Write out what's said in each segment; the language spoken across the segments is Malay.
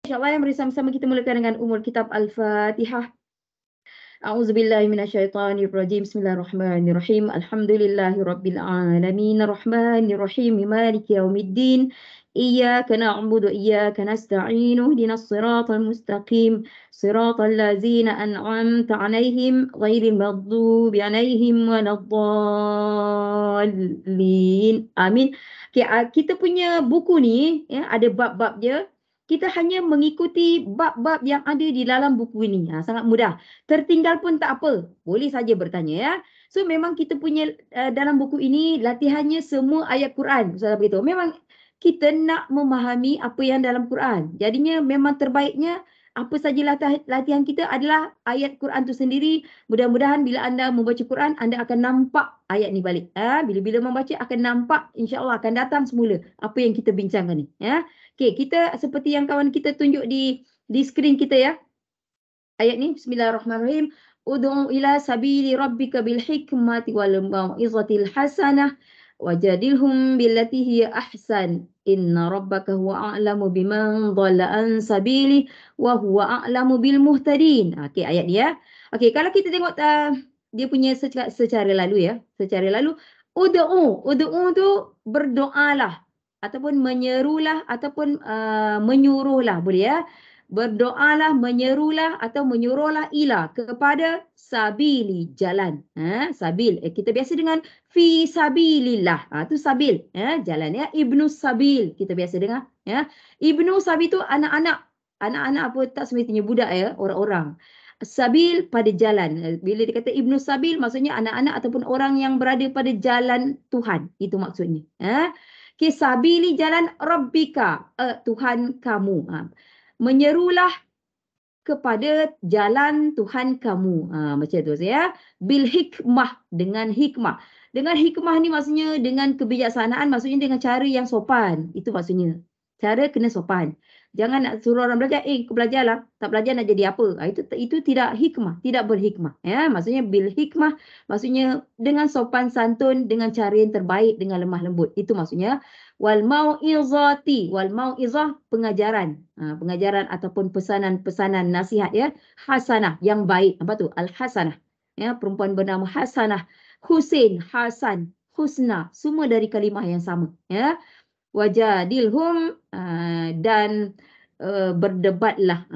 InsyaAllah mari sama-sama kita mulakan dengan umul kitab Al-Fatihah. A'udzubillahi minasyaitonirrajim. Bismillahirrahmanirrahim. Alhamdulillahirabbil alamin. Arrahmanirrahim. Maliki yaumiddin. Iyyaka na'budu wa iyyaka nasta'in. Ihdinas siratal mustaqim. Siratal ladzina an'amta 'alaihim ghairil maghdubi 'alaihim waladdallin. Amin. Okey, kita punya buku ni ya ada bab-bab dia. Kita hanya mengikuti bab-bab yang ada di dalam buku ini. Sangat mudah. Tertinggal pun tak apa. Boleh saja bertanya ya. So memang kita punya dalam buku ini latihannya semua ayat Quran. Ustazah beritahu. Memang kita nak memahami apa yang dalam Quran. Jadinya memang terbaiknya apa saja latihan kita adalah ayat Quran tu sendiri. Mudah-mudahan bila anda membaca Quran, anda akan nampak ayat ni balik. Bila-bila membaca akan nampak, insya-Allah akan datang semula apa yang kita bincangkan ni. Ya. Okey, kita seperti yang kawan kita tunjuk di skrin kita ya. Ayat ni bismillahirrahmanirrahim. Ud'u ila sabili rabbika bil hikmati wal mau'izatil hasanah wajadilhum billati hiya ahsan. Inna rabbaka huwa a'lamu biman dhalla an sabili wa huwa a'lamu bil muhtadin. Okey, ayat dia. Okey, kalau kita tengok dia punya secara lalu ya. Secara lalu ud'u tu berdoalah ataupun menyerulah ataupun menyuruhlah boleh ya. Berdoalah, menyerulah atau menyuruhlah ila kepada sabili jalan. Sabil. Kita biasa dengan fi sabilillah. Tu sabil. Jalan ya. Ibnu sabil. Kita biasa dengar. Ya. Ibnu sabil tu anak-anak. Anak-anak apa tak semestinya budak ya. Orang-orang. Sabil pada jalan. Bila dikata ibnu sabil maksudnya anak-anak ataupun orang yang berada pada jalan Tuhan. Itu maksudnya. Okay, sabili jalan Rabbika. Tuhan kamu. Menyerulah kepada jalan Tuhan kamu. Macam tu ya. Bil hikmah, dengan hikmah. Dengan hikmah ni maksudnya dengan kebijaksanaan, maksudnya dengan cara yang sopan. Itu maksudnya. Cara kena sopan. Jangan nak suruh orang belajar, kau belajarlah. Tak belajar nak jadi apa? Itu tidak hikmah, tidak berhikmah. Ya, maksudnya bil hikmah, maksudnya dengan sopan santun, dengan cara yang terbaik, dengan lemah lembut. Itu maksudnya. Wal mau'izati, wal mau'izah pengajaran. Pengajaran ataupun pesanan-pesanan nasihat ya. Hasanah, yang baik. Apa tu? Al-hasanah. Ya, perempuan bernama Hasanah. Husain, Hasan, Husna. Semua dari kalimah yang sama. Ya. Wajadilhum dan berdebatlah.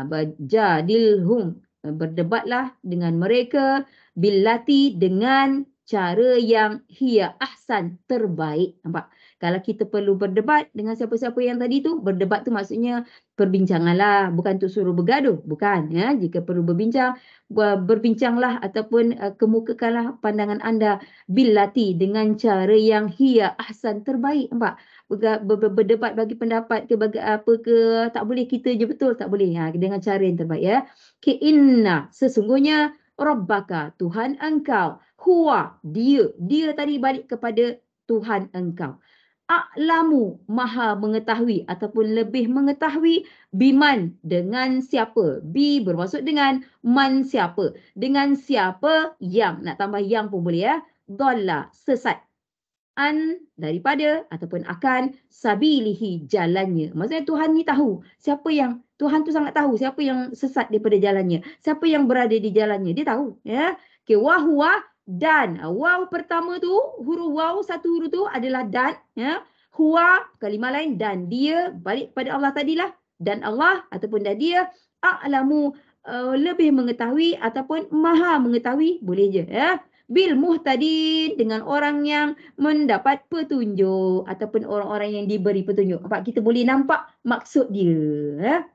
Wajadilhum, berdebatlah dengan mereka billati dengan cara yang hiya ahsan, terbaik. Nampak? Kalau kita perlu berdebat dengan siapa-siapa yang tadi tu, berdebat tu maksudnya perbincanganlah, bukan untuk suruh bergaduh, bukan ya. Jika perlu berbincanglah ataupun kemukakanlah pandangan anda billati dengan cara yang hiya ahsan, terbaik. Nampak? Berdebat bagi pendapat ke bagi apa ke, tak boleh kita je betul, tak boleh. Dengan cara yang terbaik ya. Ke inna, sesungguhnya rabbaka, Tuhan engkau, huwa, dia tadi balik kepada Tuhan engkau. A'lamu, maha mengetahui ataupun lebih mengetahui, biman, dengan siapa. Bi bermaksud dengan, man siapa. Dengan siapa yang, nak tambah yang pun boleh ya. Dhalla, sesat. An, daripada ataupun akan, sabilihi, jalannya. Maksudnya Tuhan ni tahu siapa yang, Tuhan tu sangat tahu siapa yang sesat daripada jalannya. Siapa yang berada di jalannya. Dia tahu. Ya. Okay, wahuwa, dan. Waw pertama tu, huruf waw, satu huruf tu adalah dan. Ya. Huwa, kalimah lain, dan dia, balik pada Allah tadilah. Dan Allah, ataupun dan dia, a'lamu, lebih mengetahui, ataupun maha mengetahui, boleh je. Ya. Bil muhtadin, dengan orang yang mendapat petunjuk, ataupun orang-orang yang diberi petunjuk. Nampak? Kita boleh nampak maksud dia. Ya.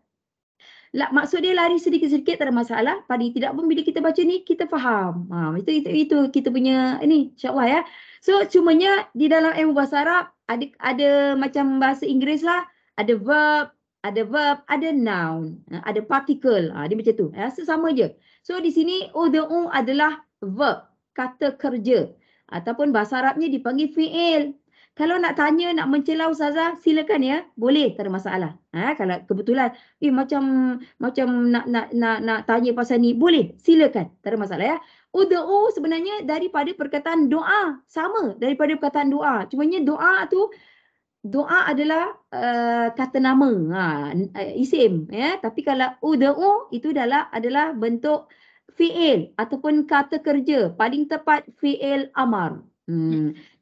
Maksud dia lari sedikit-sedikit tak ada masalah. Paling tidak pun bila kita baca ni kita faham. Itu kita punya ini insya-Allah ya. So cumanya di dalam ilmu bahasa Arab ada macam bahasa Inggeris lah, ada verb, ada noun, ada particle. Dia macam tu. Ya, sama je. So di sini ud'u adalah verb, kata kerja, ataupun bahasa Arabnya dipanggil fi'il. Kalau nak tanya, nak mencela Ustazah, silakan ya. Boleh, tak ada masalah. Kalau kebetulan macam nak tanya pasal ni, boleh, silakan. Tak ada masalah ya. Ud'u sebenarnya daripada perkataan doa. Sama daripada perkataan doa. Cumanya doa tu doa adalah kata nama, isim, ya. Tapi kalau ud'u itu adalah bentuk fi'il ataupun kata kerja. Paling tepat fi'il amar.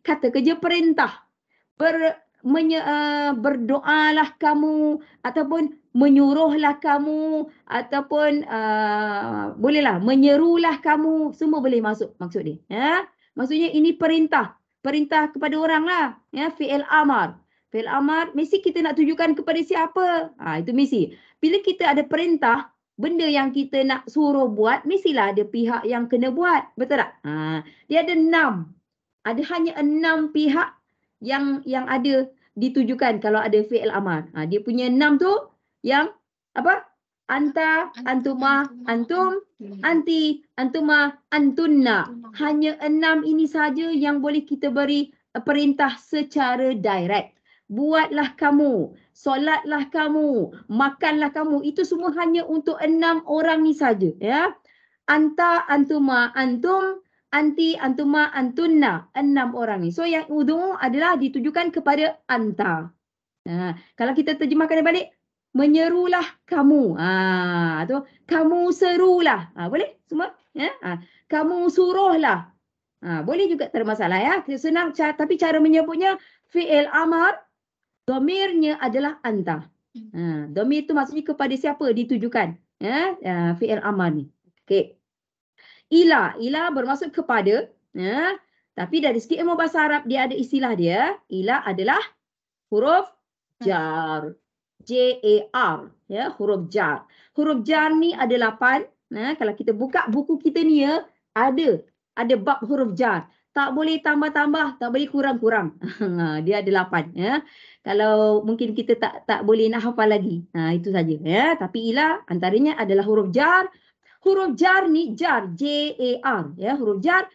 Kata kerja perintah. Berdoalah kamu ataupun menyuruhlah kamu ataupun bolehlah menyerulah kamu, semua boleh masuk maksud dia, ya. Maksudnya ini perintah kepada orang lah, ya, fi'il amar. Fi'il amar mesti kita nak tujukan kepada siapa? Itu mesti. Bila kita ada perintah, benda yang kita nak suruh buat, mestilah ada pihak yang kena buat, betul tak? Dia ada 6. Ada hanya 6 pihak yang ada ditujukan kalau ada fi'il amar. Dia punya 6 tu yang apa? Anta, antuma, antum, anti, antuma, antunna. Hanya 6 ini saja yang boleh kita beri perintah secara direct. Buatlah kamu, solatlah kamu, makanlah kamu. Itu semua hanya untuk 6 orang ni saja, ya. Anta, antuma, antum, anti, antuma, antunna. 6 orang ni. So yang udhu adalah ditujukan kepada anta. Kalau kita terjemahkan balik, menyerulah kamu. Tu kamu serulah. Boleh semua? Ya? Kamu suruhlah. Boleh juga, tak ada masalah, ya. Senang, tapi cara menyebutnya fi'il amar, domirnya adalah anta. Domir tu maksudnya kepada siapa ditujukan, ya? Fi'il amar ni. Okey. Ila bermaksud kepada, ya. Tapi dari segi ilmu bahasa Arab dia ada istilah dia. Ila adalah huruf jar. J-A-R, ya, huruf jar. Huruf jar ni ada 8. Kalau kita buka buku kita ni, ya, ada bab huruf jar. Tak boleh tambah-tambah, tak boleh kurang-kurang. Dia ada 8, ya. Kalau mungkin kita tak boleh nak hafal lagi. Itu saja, ya. Tapi ila antaranya adalah huruf jar. Huruf jar ni, jar, J-A-R, ya, huruf jar.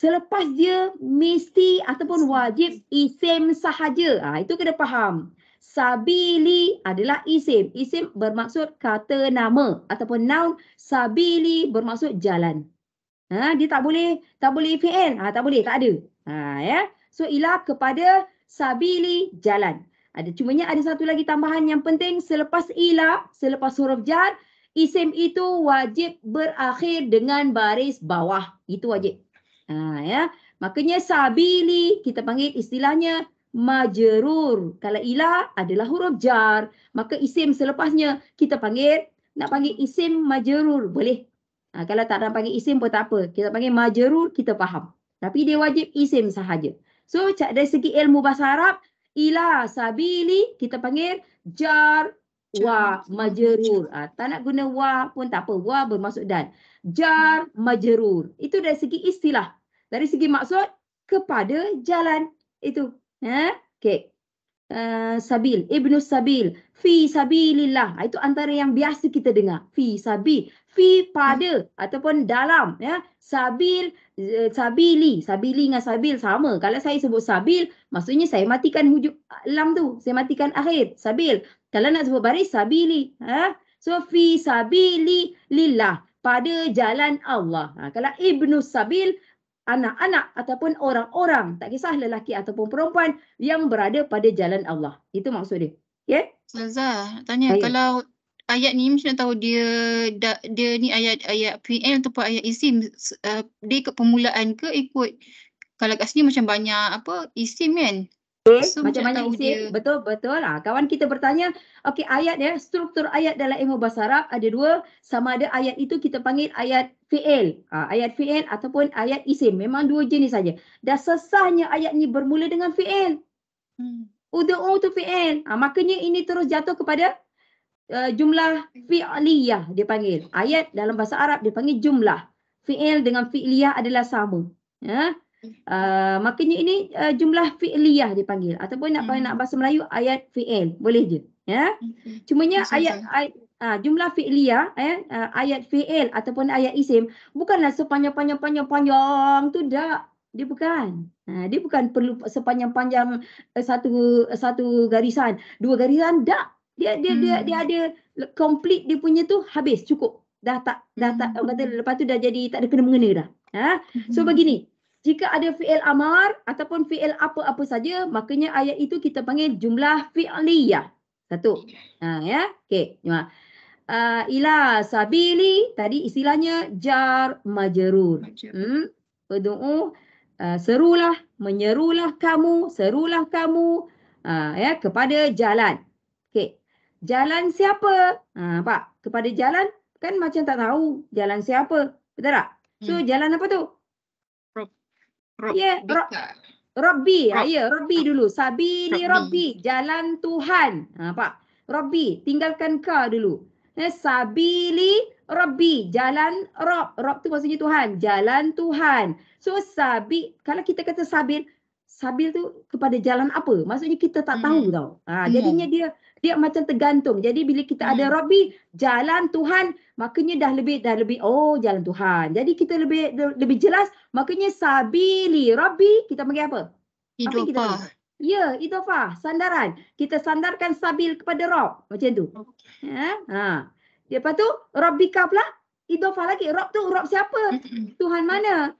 Selepas dia mesti ataupun wajib isim sahaja. Itu kena faham. Sabili adalah isim. Isim bermaksud kata nama ataupun noun. Sabili bermaksud jalan. Dia tak boleh fi'il. Tak boleh, tak ada. Ya. So ila kepada sabili, jalan. Cumanya ada satu lagi tambahan yang penting. Selepas ila, selepas huruf jar, isim itu wajib berakhir dengan baris bawah. Itu wajib. Ya. Makanya sabili kita panggil istilahnya majrur. Kalau ila adalah huruf jar, maka isim selepasnya kita nak panggil isim majrur. Boleh. Kalau tak nak panggil isim pun tak apa. Kita panggil majrur, kita faham. Tapi dia wajib isim sahaja. So dari segi ilmu bahasa Arab, ila sabili kita panggil jar wa majrur. Tak nak guna wa pun tak apa. Wa bermaksud dan. Jar majrur. Itu dari segi istilah. Dari segi maksud kepada jalan. Itu. Okey. Sabil, ibnu sabil, fi sabilillah. Itu antara yang biasa kita dengar. Fi sabil, fi pada ataupun dalam, ya. Sabil, sabili, sabili dengan sabil sama. Kalau saya sebut sabil, maksudnya saya matikan hujung lam tu, saya matikan akhir, sabil. Kalau nak sebut baris, sabili, So fi sabili lillah, pada jalan Allah. Kalau ibnu sabil, anak-anak ataupun orang-orang, tak kisah lelaki ataupun perempuan yang berada pada jalan Allah. Itu maksud dia. Okay? Ustazah, tanya, Baik. kalau ayat ni mesti nak tahu dia ni ayat fi'il ataupun ayat isim, dia ikut permulaan ke ikut, kalau kat sini macam banyak isim kan? So, Macam-banyak isim. Betul. Kawan kita bertanya, okey, ayat, ya, struktur ayat dalam ilmu bahasa Arab ada 2. Sama ada ayat itu kita panggil ayat fi'il. Ayat fi'il ataupun ayat isim. Memang 2 jenis saja. Dan sesahnya ayat ni bermula dengan fi'il. Ud'u tu fi'il. Makanya ini terus jatuh kepada jumlah fi'liyah dia panggil. Ayat dalam bahasa Arab dia panggil jumlah. Fi'il dengan fi'liyah adalah sama. Ya. Makanya ini jumlah fi'liyah dipanggil ataupun nak bahasa Melayu ayat fi'il, boleh je, ya. Cumanya ayat jumlah fi'liyah, ayat fi'il ataupun ayat isim bukanlah sepanjang tu, dak. Dia bukan. Dia bukan perlu sepanjang satu garisan, 2 garisan, dak. Dia ada complete, dia punya tu habis, cukup. Dah tak orang kata lepas tu dah jadi tak ada kena mengena dah. So begini. jika ada fi'il amar ataupun fi'il apa-apa saja, makanya ayat itu kita panggil jumlah fi'liyah. Satu. Ya. Okey. Ila sabili tadi istilahnya jar majrur. Ud'u serulah, menyerulah kamu, serulah kamu ya kepada jalan. Okey. Jalan siapa? Pak, kepada jalan kan macam tak tahu jalan siapa. Betul tak? So jalan apa tu? Ya, Rabbi. Ya, Rabbi dulu. Sabili Rabbi, jalan Tuhan. Pak. Rabbi, tinggalkan ka dulu. Sabili Rabbi, jalan Rob. Rob tu maksudnya Tuhan, jalan Tuhan. So kalau kita kata sabil tu kepada jalan apa? Maksudnya kita tak tahu tau. Jadinya dia macam tergantung. Jadi bila kita ada Rabbi, jalan Tuhan, makanya dah lebih jalan Tuhan. Jadi kita lebih jelas, makanya sabili Rabbi kita panggil apa? Idhofah. Ya, idhofah, sandaran. Kita sandarkan sabil kepada Rob, macam tu. Lepas tu Rabbika pula idhofah lagi. Rob tu Rob siapa? Tuhan mana?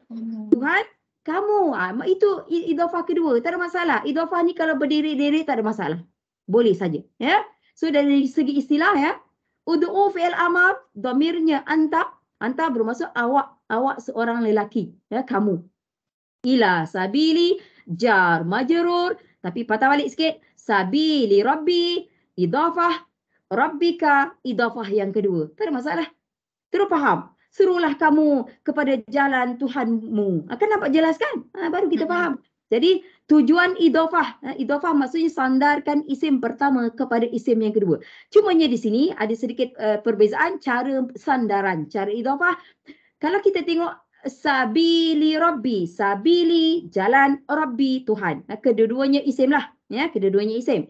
Tuhan kamu. Itu idhofah kedua, tak ada masalah. Idhofah ni kalau berdiri-diri tak ada masalah. Boleh saja, ya. So dari segi istilah ya, ud'u fi'il amar, dhamirnya anta. Anta bermaksud awak seorang lelaki, ya, kamu. Ila sabili jar majrur, tapi patah balik sikit. Sabili rabbi, idhafah, rabbika, idhafah yang kedua. Tak ada masalah. Terus faham. Serulah kamu kepada jalan Tuhanmu. Akan nampak jelas kan? Baru kita faham. Jadi tujuan idhafah. Idhafah maksudnya sandarkan isim pertama kepada isim yang kedua. Cumanya di sini ada sedikit perbezaan cara sandaran. Cara idhafah. Kalau kita tengok sabili rabbi, sabili jalan rabbi Tuhan. Kedua-duanya isim lah, ya, kedua-duanya isim.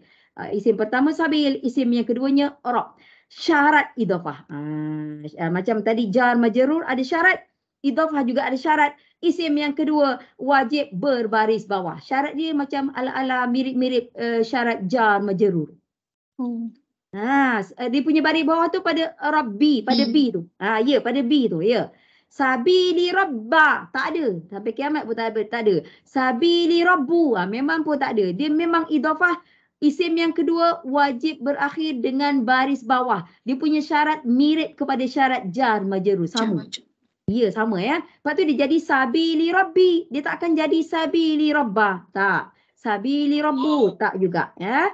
Isim pertama sabil, isim yang keduanya rob. Syarat idhafah. Macam tadi jar majrur ada syarat, idhafah juga ada syarat. Isim yang kedua wajib berbaris bawah. Syarat dia macam ala-ala mirip-mirip syarat jar majrur. Dia punya baris bawah tu pada rabbi, pada B tu. Ya, pada B tu, ya. Sabili rabba, tak ada. Sampai kiamat pun tak ada. Sabili rabbu, memang pun tak ada. Dia memang idhafah. Isim yang kedua wajib berakhir dengan baris bawah. Dia punya syarat mirip kepada syarat jar majrur. Sama. Ya, sama ya. Lepas tu dia jadi sabili rabbi. Dia tak akan jadi sabili rabba. Tak. Sabili rabbu. Tak juga. Ya.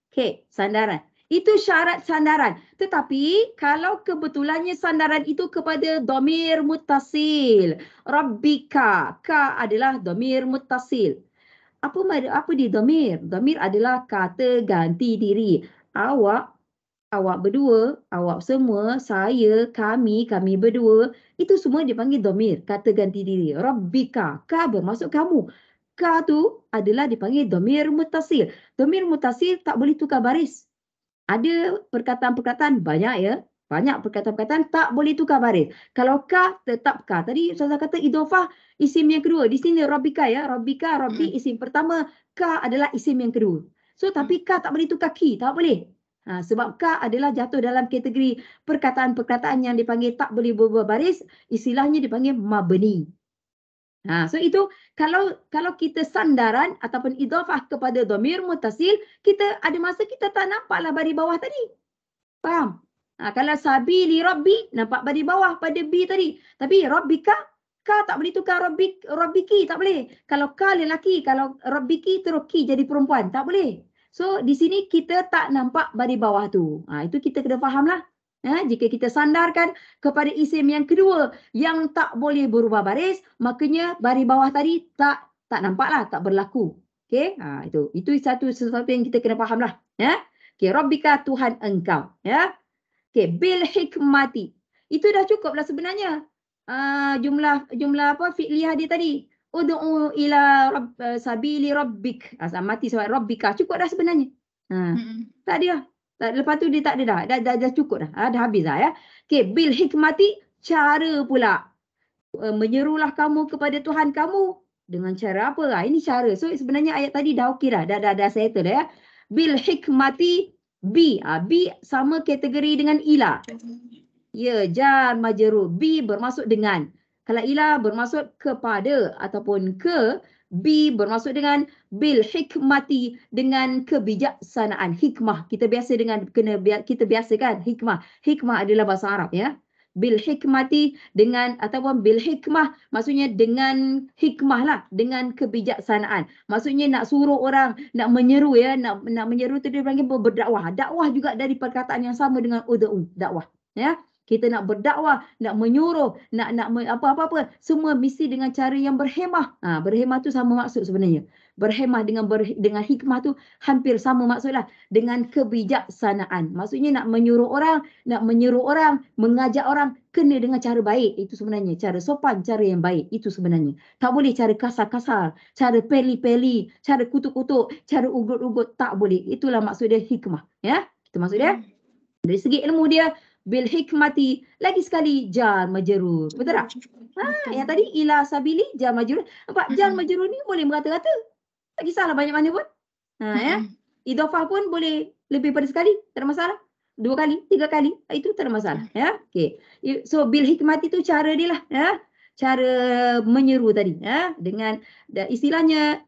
Okey, sandaran. Itu syarat sandaran. Tetapi kalau kebetulannya sandaran itu kepada dhamir muttasil. Rabbika. Ka adalah dhamir muttasil. Apa di dhamir? Dhamir adalah kata ganti diri. Awak berdua, awak semua, saya, kami berdua. Itu semua dipanggil dhamir, kata ganti diri. Rabbika. Ka bermaksud kamu. Ka tu adalah dipanggil dhamir muttasil. Dhamir muttasil tak boleh tukar baris. Ada perkataan-perkataan banyak ya. Banyak perkataan-perkataan tak boleh tukar baris. Kalau ka, tetap ka. Tadi saya kata idhafah isim yang kedua. Di sini rabbika ya. Rabbika, rabbi isim pertama. Ka adalah isim yang kedua. So tapi ka tak boleh tukar ki. Tak boleh. Sebab ka adalah jatuh dalam kategori perkataan-perkataan yang dipanggil tak boleh berubah baris. Istilahnya dipanggil mabni. So itu kalau kita sandaran ataupun idhafah kepada dhamir muttasil, kita ada masa kita tak nampaklah baris bawah tadi. Faham? Kalau sabili rabbi, nampak baris bawah pada B tadi. Tapi rabbika, ka tak boleh tukar rabbiki, tak boleh. Kalau ka lelaki, kalau rabbiki terus ki jadi perempuan, tak boleh. So di sini kita tak nampak baris bawah tu. Itu kita kena fahamlah. Jika kita sandarkan kepada isim yang kedua yang tak boleh berubah baris, makanya baris bawah tadi tak nampaklah, tak berlaku. Okey, itu sesuatu yang kita kena fahamlah, ya. Okey, rabbika Tuhan engkau, ya. Okey, bil hikmati. Itu dah cukuplah sebenarnya. Jumlah apa fi'liyah dia tadi. Ud'u ila sabili rabbik. Mati sebab rabbika, cukup dah sebenarnya. Tak ada. Lepas tu dia tak ada dah. Dah cukup dah. Dah habis dah ya. Okey, bil hikmati, cara pula. Menyerulah kamu kepada Tuhan kamu. Dengan cara apa? Ini cara. So sebenarnya ayat tadi dah okey dah. Dah settle dah ya. Bil hikmati, B. B sama kategori dengan ila. Ya, jar majrur. B bermaksud dengan. Kalau ila bermaksud kepada ataupun ke, B bermaksud dengan bil hikmati, dengan kebijaksanaan. Hikmah, kita biasa dengan kita biasa kan hikmah. Hikmah adalah bahasa Arab ya. Bil hikmati, dengan ataupun bil hikmah maksudnya dengan hikmah lah, dengan kebijaksanaan. Maksudnya nak suruh orang, nak menyeru ya, nak menyeru tu dia panggil berdakwah. Dakwah juga dari perkataan yang sama dengan ud'u, dakwah ya. Kita nak berdakwah, nak menyuruh, nak apa-apa, semua mesti dengan cara yang berhemah. Berhemah tu sama maksud sebenarnya. Berhemah dengan hikmah tu hampir sama maksudlah, dengan kebijaksanaan. Maksudnya nak menyuruh orang, nak menyeru orang, mengajak orang kena dengan cara baik. Itu sebenarnya cara sopan, cara yang baik. Itu sebenarnya. Tak boleh cara kasar-kasar, cara peli-peli, cara kutuk-kutuk, cara ugut-ugut, tak boleh. Itulah maksud dia hikmah, ya. Itu maksud dia. Dari segi ilmu dia bil hikmati, lagi sekali jar majrur. Betul tak? Yang tadi ila sabili jar majrur. Nampak jar majrur ni boleh merata-rata. Tak kisahlah banyak mana pun. Ya. Idhofah pun boleh lebih pada sekali, tak ada masalah. 2 kali, 3 kali, itu tak ada masalah, ya. Okey. So bil hikmati tu cara dia lah, ya. Cara menyeru tadi, ya, dengan istilahnya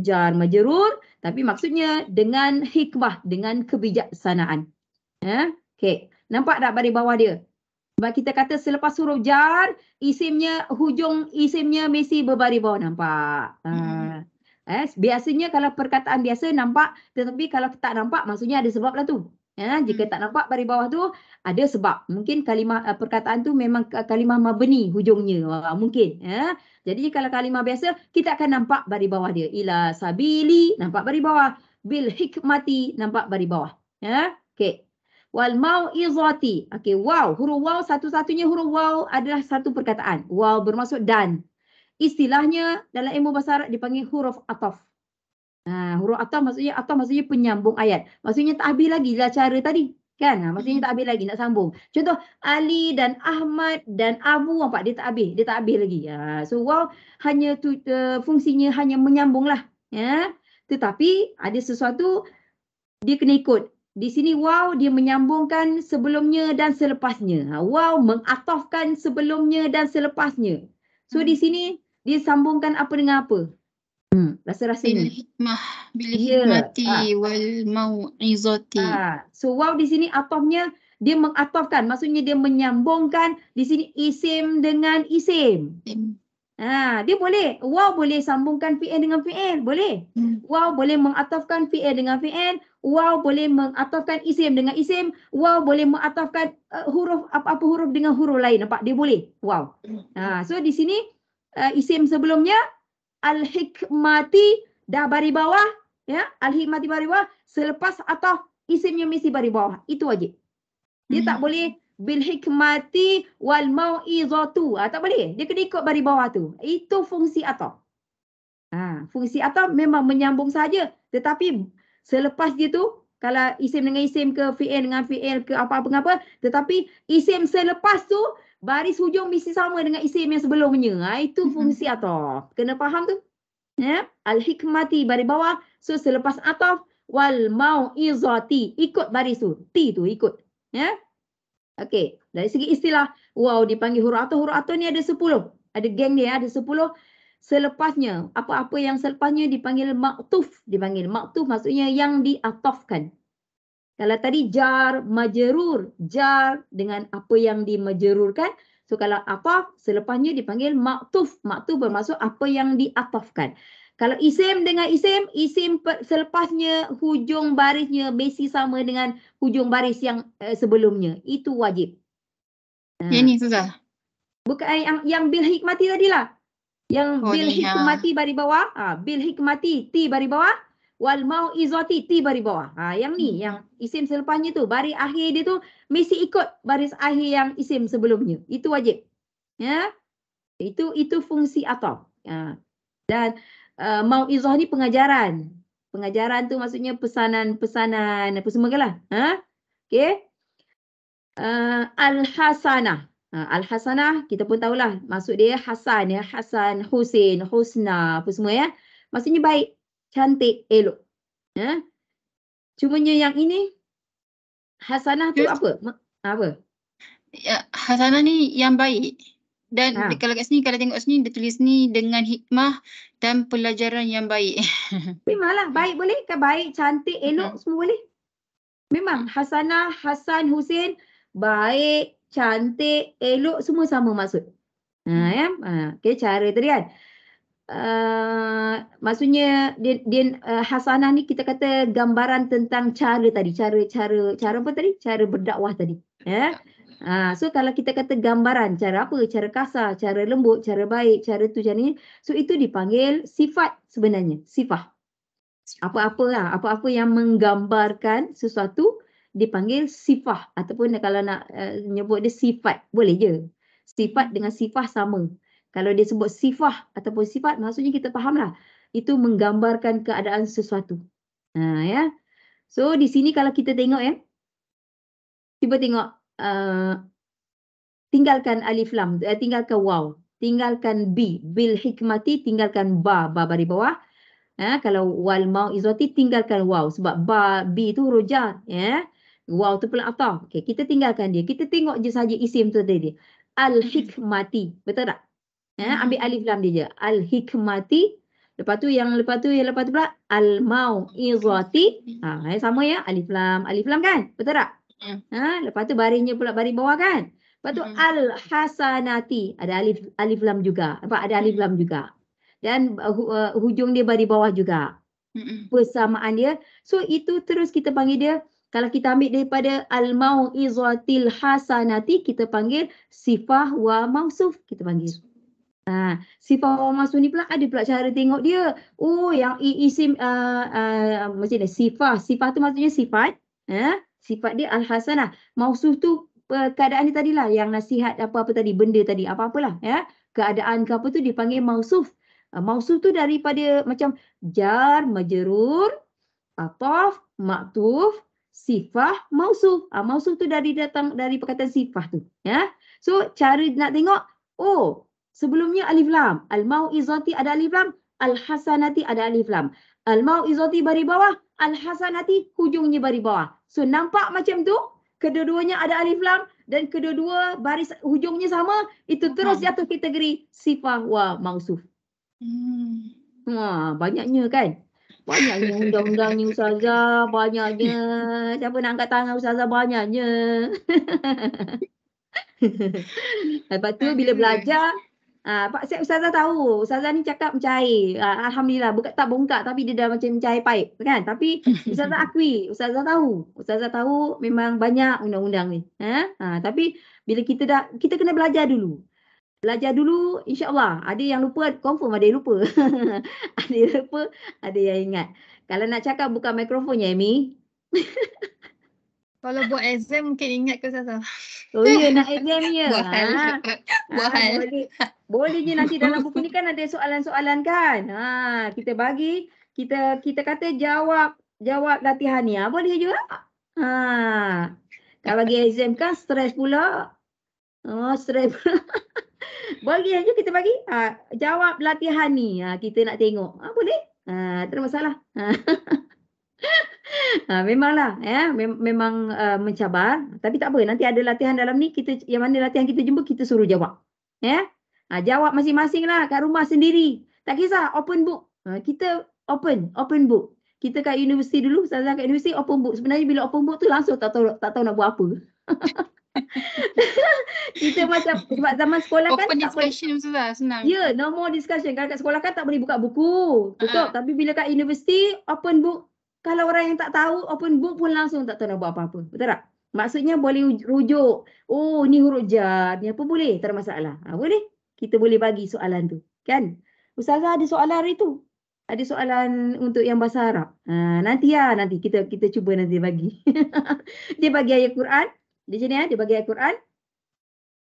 jar majrur, tapi maksudnya dengan hikmah, dengan kebijaksanaan. Ya. Okey. Nampak tak baris bawah dia? Sebab kita kata selepas huruf jar, hujung isimnya mesti berbaris bawah, nampak? Biasanya kalau perkataan biasa nampak, tetapi kalau tak nampak maksudnya ada sebab lah tu. Ya, jika tak nampak baris bawah tu ada sebab. Mungkin kalimah perkataan tu memang kalimah mabni hujungnya. Mungkin, ya. Jadi kalau kalimah biasa kita akan nampak baris bawah dia. Ila sabili, nampak baris bawah. Bil hikmati, nampak baris bawah. Ya. Okey. Wal mau'izati. Okey, waw, huruf waw satu-satunya huruf waw adalah satu perkataan. Waw bermaksud dan. Istilahnya dalam ilmu bahasa Arab dipanggil huruf ataf. Huruf ataf maksudnya penyambung ayat. Maksudnya tak habis lagi lah cara tadi. Kan? Maksudnya tak habis lagi nak sambung. Contoh Ali dan Ahmad dan Abu, nampak dia tak habis. Dia tak habis lagi. So waw hanya fungsinya hanya menyambung lah. Ya. Tetapi ada sesuatu dia kena ikut. Di sini waw dia menyambungkan sebelumnya dan selepasnya. Waw mengatafkan sebelumnya dan selepasnya. So di sini dia sambungkan apa dengan apa? Rasa-rasanya. Bil hikmati wal mau'izati. So waw di sini atafnya dia mengatafkan, maksudnya dia menyambungkan di sini isim dengan isim. Dia boleh, waw boleh sambungkan fi'il dengan fi'il, boleh. Waw boleh mengatafkan fi'il dengan fi'il, waw boleh mengatafkan isim dengan isim, waw boleh mengatafkan huruf apa-apa huruf dengan huruf lain, nampak dia boleh. Waw. So di sini isim sebelumnya al-hikmati dah baris bawah, ya, al-hikmati baris bawah, selepas ataf isimnya mesti baris bawah. Itu wajib. Dia tak boleh bil hikmati wal mau'izatu. Tak boleh. Dia kena ikut baris bawah tu. Itu fungsi ataf. Fungsi ataf memang menyambung saja, tetapi selepas dia tu kalau isim dengan isim ke fi'il dengan fi'il ke apa-apa, tetapi isim selepas tu baris hujung mesti sama dengan isim yang sebelumnya. Itu fungsi ataf. Kena faham tu? Ya, al-hikmati baris bawah. So selepas ataf wal mau'izati, ikut baris tu. T tu ikut. Ya. Okey, dari segi istilah, waw dipanggil huruf ataf. Huruf ataf ni ada 10. Ada geng dia, ada 10. Selepasnya, apa-apa yang selepasnya dipanggil maktuf. Dipanggil maktuf maksudnya yang diatafkan. Kalau tadi jar majrur, jar dengan apa yang dimajrurkan. So kalau ataf, selepasnya dipanggil maktuf. Maktuf bermaksud apa yang diatafkan. Kalau isim dengan isim selepasnya hujung barisnya mesti sama dengan hujung baris yang sebelumnya. Itu wajib. Yang ni susah. Bukan yang bil hikmati tadilah. Yang bil hikmati baris bawah, bil hikmati T baris bawah, wal mau'izati T baris bawah. Yang ni, yang isim selepasnya tu, baris akhir dia tu mesti ikut baris akhir yang isim sebelumnya. Itu wajib. Ya. Itu fungsi ataf. Dan mau'izah ni pengajaran. Pengajaran tu maksudnya pesanan-pesanan apa semua lah. Okey. Al-hasanah. Al-hasanah kita pun tahulah maksud dia Hasan ya, Hasan, Husin, Husna apa semua ya. Maksudnya baik, cantik, elok. Ya. Cumanya yang ini hasanah tu apa? Apa? Ya, hasanah ni yang baik. Dan kalau kat sini, kalau tengok sini, dia tulis ni dengan hikmah dan pelajaran yang baik. Memanglah, baik boleh kan, baik, cantik, elok, semua boleh. Memang Hasanah, Hasan, Husin, baik, cantik, elok, semua sama maksud. Okay, cara tadi kan. Maksudnya dia Hasanah ni kita kata gambaran tentang cara tadi, cara apa tadi? Cara berdakwah tadi. So kalau kita kata gambaran, cara apa? Cara kasar, cara lembut, cara baik, cara tu, cara ni. So itu dipanggil sifat sebenarnya, sifat. Apa-apa yang menggambarkan sesuatu dipanggil sifat, ataupun kalau nak nyebut dia sifat, boleh je. Sifat dengan sifat sama. Kalau dia sebut sifat ataupun sifat, maksudnya kita fahamlah. Itu menggambarkan keadaan sesuatu. Ya. So di sini kalau kita tengok ya, cuba tengok tinggalkan alif lam, tinggalkan waw, tinggalkan bi, bil hikmati, tinggalkan ba baris bawah. Kalau wal mau'izati tinggalkan waw, sebab ba bi tu huruf jar, ya. Waw tu pula ataf. Okey, kita tinggalkan dia. Kita tengok je saja isim tu tadi. Al hikmati, betul tak? Ambil alif lam dia je. Al hikmati. Lepas tu pula al mau'izati. Sama ya, alif lam kan? Betul tak? Lepas tu barisnya pula baris bawah kan? Lepas tu al hasanati, ada alif lam juga. Nampak, ada alif lam juga. Dan hujung dia baris bawah juga. Persamaan dia. So itu terus kita panggil dia, kalau kita ambil daripada al mau'izatil hasanati, kita panggil sifah wa mausuf, kita panggil. Sifah wa mausuf ni pula ada pula cara tengok dia. Oh, yang isim macam ni, sifah tu maksudnya sifat. Sifat dia al-hasanah. Mausuf tu keadaan dia tadilah, yang nasihat apa-apa tadi, benda tadi, apa-apalah ya. Keadaan ke apa tu dipanggil mausuf. Mausuf tu daripada macam jar, majrur, ataf, maktuf, sifah, mausuf. Mausuf tu datang dari perkataan sifah tu, ya. So cara nak tengok, oh, sebelumnya alif lam, al mau'izati ada alif lam, al hasanati ada alif lam. Al mau'izati baris bawah, al hasanati hujungnya baris bawah. So nampak macam tu, kedua-duanya ada alif lam dan kedua-dua baris hujungnya sama, itu terus jatuh kategori sifah wa mausuf. Banyaknya kan? Banyaknya undang-undangnya ustazah, banyaknya. Siapa nak angkat tangan ustazah, banyaknya. Lepas tu bila belajar, Pak Syed ustazah tahu, ustazah ni cakap mencair. Alhamdulillah, tak bongkak tapi dia dah macam mencair paip kan. Tapi ustazah akui, ustazah tahu memang banyak undang-undang ni. Tapi bila kita kena belajar dulu. Belajar dulu, insya-Allah. Ada yang lupa, confirm ada yang lupa. Ada yang lupa, ada yang ingat. Kalau nak cakap buka mikrofonnya, Amy. Kalau buat exam mungkin ingat ke Ustazah? Oh ya, nak exam ya. Buat Boleh je, nanti dalam buku ni kan ada soalan-soalan kan. Kita bagi, kita kata jawab latihan ni. Boleh juga. Kalau bagi exam kan stres pula. Stres pula. Bagi aja kita bagi. Jawab latihan ni. Kita nak tengok. Boleh? Tak ada masalah. Memanglah ya, memang mencabar, tapi tak apa, nanti ada latihan dalam ni, kita yang mana latihan kita jumpa kita suruh jawab. Ya. Jawab masing-masing lah kat rumah sendiri. Tak kisah open book. Kita open book. Kita kat universiti dulu, ustazah kat universiti open book. Sebenarnya bila open book tu langsung tak tahu nak buat apa. Kita macam sebab zaman sekolah kan open discussion Ustazah, senang. Ya, no more discussion. Kalau kat sekolah kan tak boleh buka buku. Tutup. Tapi bila kat universiti open book, kalau orang yang tak tahu open book pun langsung tak tahu nak buat apa-apa. Betul tak? Maksudnya boleh rujuk. Oh, ni huruf jar, ni apa boleh? Tak ada masalah. Boleh. Kita boleh bagi soalan tu. Kan? Ustazah ada soalan hari tu. Ada soalan untuk yang bahasa Arab. Nanti kita cuba nanti bagi. Dia bagi ayat Quran. Di sini dia bagi ayat Quran.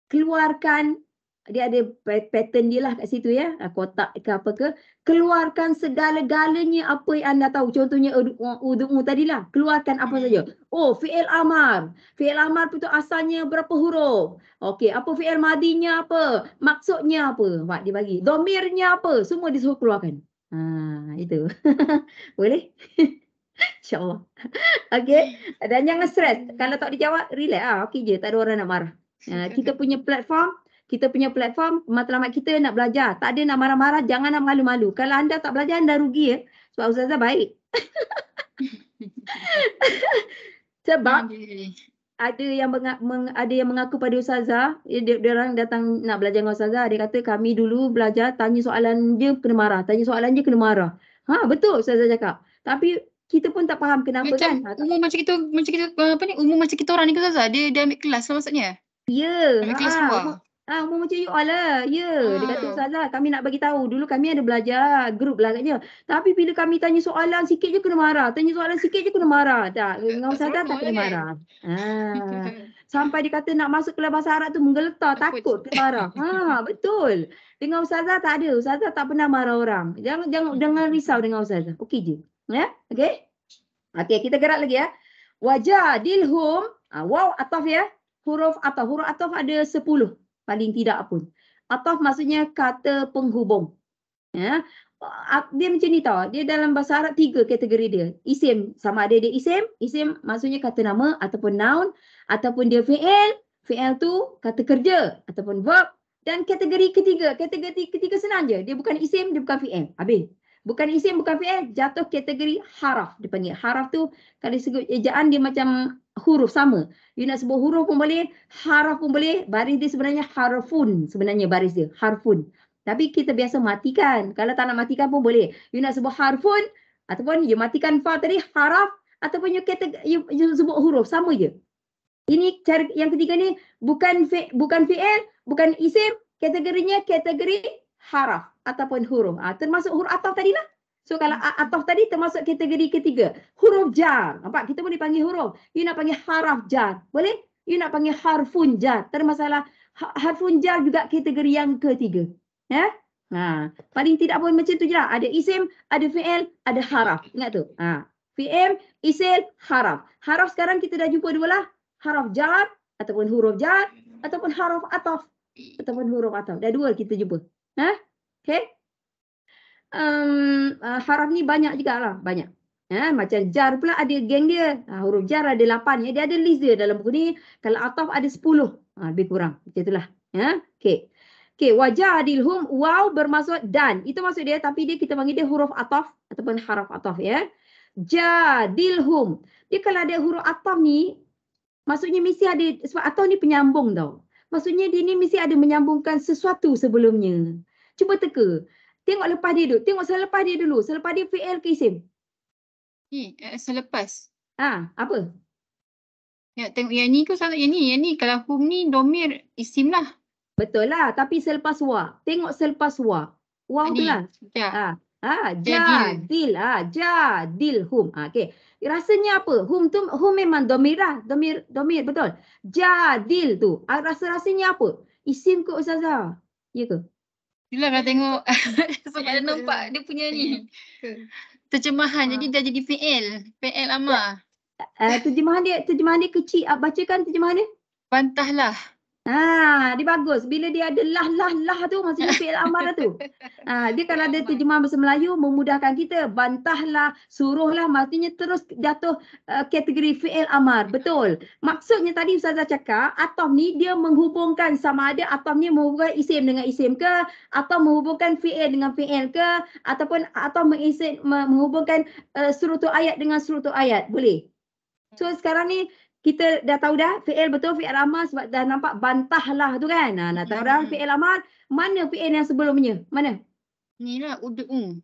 Keluarkan, dia ada pattern dia lah kat situ ya, kotak ke apa ke, keluarkan segala-galanya apa yang anda tahu. Contohnya udhu'u tadilah, keluarkan apa saja. Oh, fi'il amar itu asalnya berapa huruf. Okey, apa fi'il madinya apa, maksudnya apa, dia bagi domirnya apa, semua disuruh keluarkan. Itu. Boleh? InsyaAllah. Okey, dan jangan stres. Kalau tak dijawab, relax okey je, tak ada orang nak marah. Kita punya platform, Kita punya platform matlamat kita nak belajar. Tak ada nak marah-marah, jangan nak malu-malu. Kalau anda tak belajar, anda rugi ya. Sebab ustazah baik. Sebab ada yang mengaku pada ustazah, dia orang datang nak belajar dengan ustazah, dia kata kami dulu belajar tanya soalan je kena marah, tanya soalan je kena marah. Betul ustazah cakap. Tapi kita pun tak faham kenapa macam kan. Umur macam kita apa ni, umur macam kita orang ni ke Ustazah? Dia ambil kelas lah maksudnya. Ya, Ambil kelas luar. umur macam you all lah. Ya, dia kata ustazah kami nak bagi tahu. Dulu kami ada belajar grup lah katnya. Tapi bila kami tanya soalan sikit je kena marah. Tanya soalan sikit je kena marah. Tak, dengan ustazah tak kena marah. Sampai dia kata nak masuk kelas bahasa Arab tu menggeletar, takut kena marah. Betul. Dengan ustazah tak ada. Ustazah tak pernah marah orang. Jangan risau dengan ustazah. Okey je. Ya, okey. Okey, kita gerak lagi ya. Wajadilhum, waw ataf ya. Huruf ataf ada 10 paling tidak pun. Ataf maksudnya kata penghubung. Ya. Dia macam ni tau. Dia dalam bahasa Arab 3 kategori dia. Isim, sama ada dia isim maksudnya kata nama ataupun noun, ataupun dia fi'il. Fi'il tu kata kerja ataupun verb. Dan kategori ketiga senang je. Dia bukan isim, dia bukan fi'il. Habis. Bukan isim, bukan fi'il, jatuh kategori haraf dipanggil. Haraf tu kalau disebut ejaan dia macam huruf sama. You nak sebut huruf pun boleh, haraf pun boleh. Baris dia sebenarnya harfun, sebenarnya baris dia, harfun. Tapi kita biasa matikan. Kalau tak nak matikan pun boleh. You nak sebut harfun ataupun you matikan fa tadi, haraf, ataupun you sebut huruf, sama je. Ini cara yang ketiga ni bukan fi'il, bukan isim, kategorinya kategori haraf ataupun huruf. Termasuk huruf ataf tadi lah. So kalau ataf tadi termasuk kategori ketiga. Huruf jar. Nampak? Kita boleh panggil huruf. You nak panggil haraf jar. Boleh? You nak panggil harfun jar. Tak ada masalah. Harfun jar juga kategori yang ketiga. Ya? Paling tidak pun macam tu je lah. Ada isim, ada fi'il, ada haraf. Ingat tu. Fi'il, isim, haraf. Haraf sekarang kita dah jumpa dua lah. Haraf jar ataupun huruf jar ataupun haraf ataf ataupun huruf ataf. Dah dua kita jumpa. Okay. Haraf ni banyak juga lah. Banyak. Macam jar pula ada geng dia. Huruf jar ada 8. Dia ada list dia dalam buku ni. Kalau ataf ada 10. Lebih kurang. Macam itulah. Okay. Okay. Wajadilhum. Waw bermaksud dan. Itu maksud dia. Tapi dia kita panggil dia huruf ataf. Ataupun haraf ataf ya. Jadilhum. Dia kalau ada huruf ataf ni. Maksudnya mesti ada. Sebab ataf ni penyambung tau. Maksudnya dia ni mesti ada menyambungkan sesuatu sebelumnya. Cuba teka. Tengok lepas dia dulu. Tengok selepas dia dulu. Selepas dia fi'il ke isim? Selepas. Apa? Ya, tengok yang ni ke yang ni. Kalau hum ni domir isim lah. Betul lah. Tapi selepas wa. Tengok selepas wa. Wa tu lah. Jadil. Jadil hum. Okay. Rasanya apa? Hum memang domir lah. Domir betul. Jadil tu. Rasa-rasanya apa? Isim ke ustazah? Ya ke? Itulah kalau tengok. Sebab ada nampak dia punya ni. Terjemahan. Jadi dah jadi fi'il. Fi'il amar. Terjemahan dia kecil. Bacakan terjemahan dia. Bantahlah. Dia bagus. Bila dia ada lah tu maksudnya fi'il amar tu. Dia kalau ada terjemahan bahasa Melayu memudahkan kita. Bantahlah, suruhlah maksudnya terus jatuh kategori fi'il amar. Betul. Maksudnya tadi ustazah cakap ataf ni dia menghubungkan sama ada ataf ni menghubungkan isim dengan isim ke atau menghubungkan fi'il dengan fi'il ke ataupun atau menghubungkan surutu ayat dengan surutu ayat. Boleh. So sekarang ni kita dah tahu dah fi'il betul fi'il amar sebab dah nampak bantahlah tu kan. Nak tahu dah fi'il amar, mana fi'il yang sebelumnya? Mana? Inilah ud'u.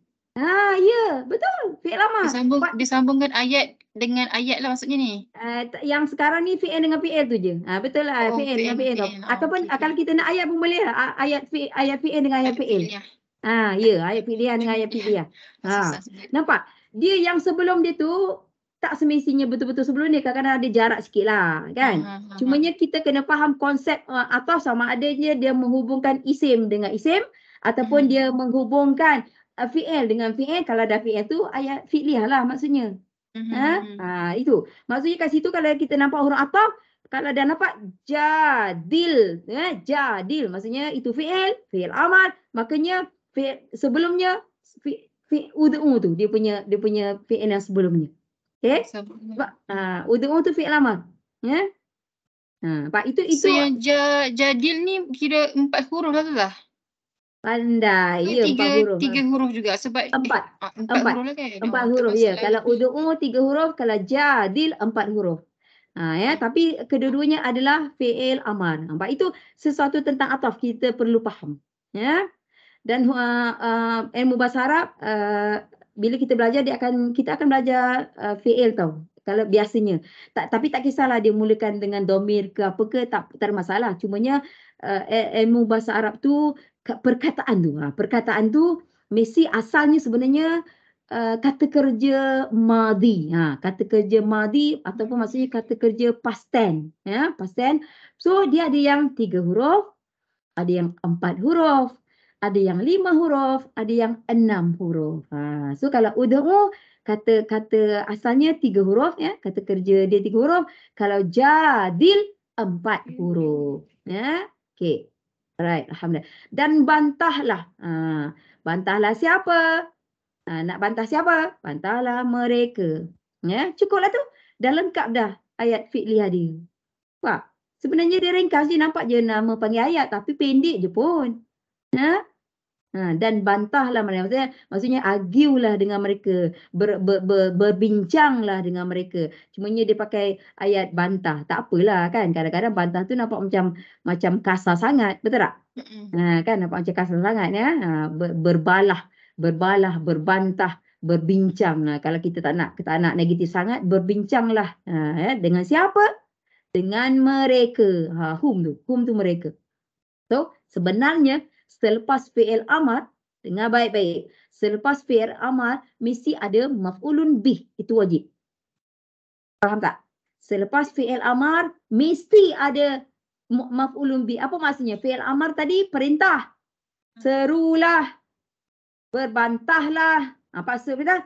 Ya, betul. Fi'il amar. Disambungkan ayat dengan ayat lah maksudnya ni. Yang sekarang ni fi'il dengan fi'il tu je. Betul lah fi'il dengan fi'il tu. Ataupun kalau kita nak ayat pun boleh lah. Ayat fi'il dengan ayat fi'il. Ya, ayat fi'liah dengan ayat fi'liah. Nampak? Dia yang sebelum dia tu tak semestinya betul-betul sebelum ni, kadang-kadang ada jarak sikit lah kan. Cumanya kita kena faham konsep ataf sama adanya dia menghubungkan isim dengan isim ataupun dia menghubungkan fi'il dengan fi'il. Kalau ada fi'il tu ayat fi'liah lah maksudnya. Itu. Maksudnya kat situ kalau kita nampak huruf ataf, kalau dah nampak jadil, jadil maksudnya itu fi'il amar, makanya sebelumnya ud'u tu dia punya fi'il yang sebelumnya. Okay? Ud'u tu fi'il amar. Ya? Pak, So itu yang jadil ni kira 4 huruf lah tu lah. pandai. Ya, 4 huruf. 3 huruf juga sebab 4 huruf lah kan. 4 huruf ya. Kalau ud'u 3 huruf, kalau jadil 4 huruf. Tapi kedua-duanya adalah fi'il amar. Pak, itu sesuatu tentang ataf kita perlu faham. Ya. Dan ilmu bahasa Arab bila kita belajar kita akan belajar fi'il tau. Kalau biasanya. Tapi tak kisahlah dia mulakan dengan domir ke apa ke, tak ada masalah. Cumanya ilmu bahasa Arab tu perkataan tu mesti asalnya sebenarnya kata kerja madi. Kata kerja madi ataupun maksudnya kata kerja past tense. Past tense. So dia ada yang 3 huruf, ada yang 4 huruf, ada yang 5 huruf, ada yang 6 huruf. So kalau ud'u kata asalnya 3 huruf ya, kata kerja dia 3 huruf. Kalau jadil 4 huruf. Ya. Okey. Alright, alhamdulillah. Dan bantahlah. Bantahlah siapa? Nak bantah siapa? Bantahlah mereka. Ya, cukuplah tu. Dah lengkap dah ayat fi'liyah dia. Pak, sebenarnya dia ringkas, dia nampak je nama panggil ayat tapi pendek je pun. Dan bantahlah mereka. Maksudnya argue lah dengan mereka. Berbincanglah dengan mereka. Cumanya dia pakai ayat bantah. Tak apalah kan. Kadang-kadang bantah tu nampak macam kasar sangat. Betul tak? Kan nampak macam kasar sangat ya. Berbalah, berbantah, berbincang. Kalau kita tak nak negatif sangat, berbincanglah. Dengan siapa? Dengan mereka. Hum tu mereka. So sebenarnya selepas fi'il amar, dengar baik-baik. Selepas fi'il amar mesti ada maf'ulun bih. Itu wajib. Faham tak? Selepas fi'il amar mesti ada maf'ulun bih. Apa maksudnya? Fi'il amar tadi perintah. Serulah. Berbantahlah. Apa maksud kita?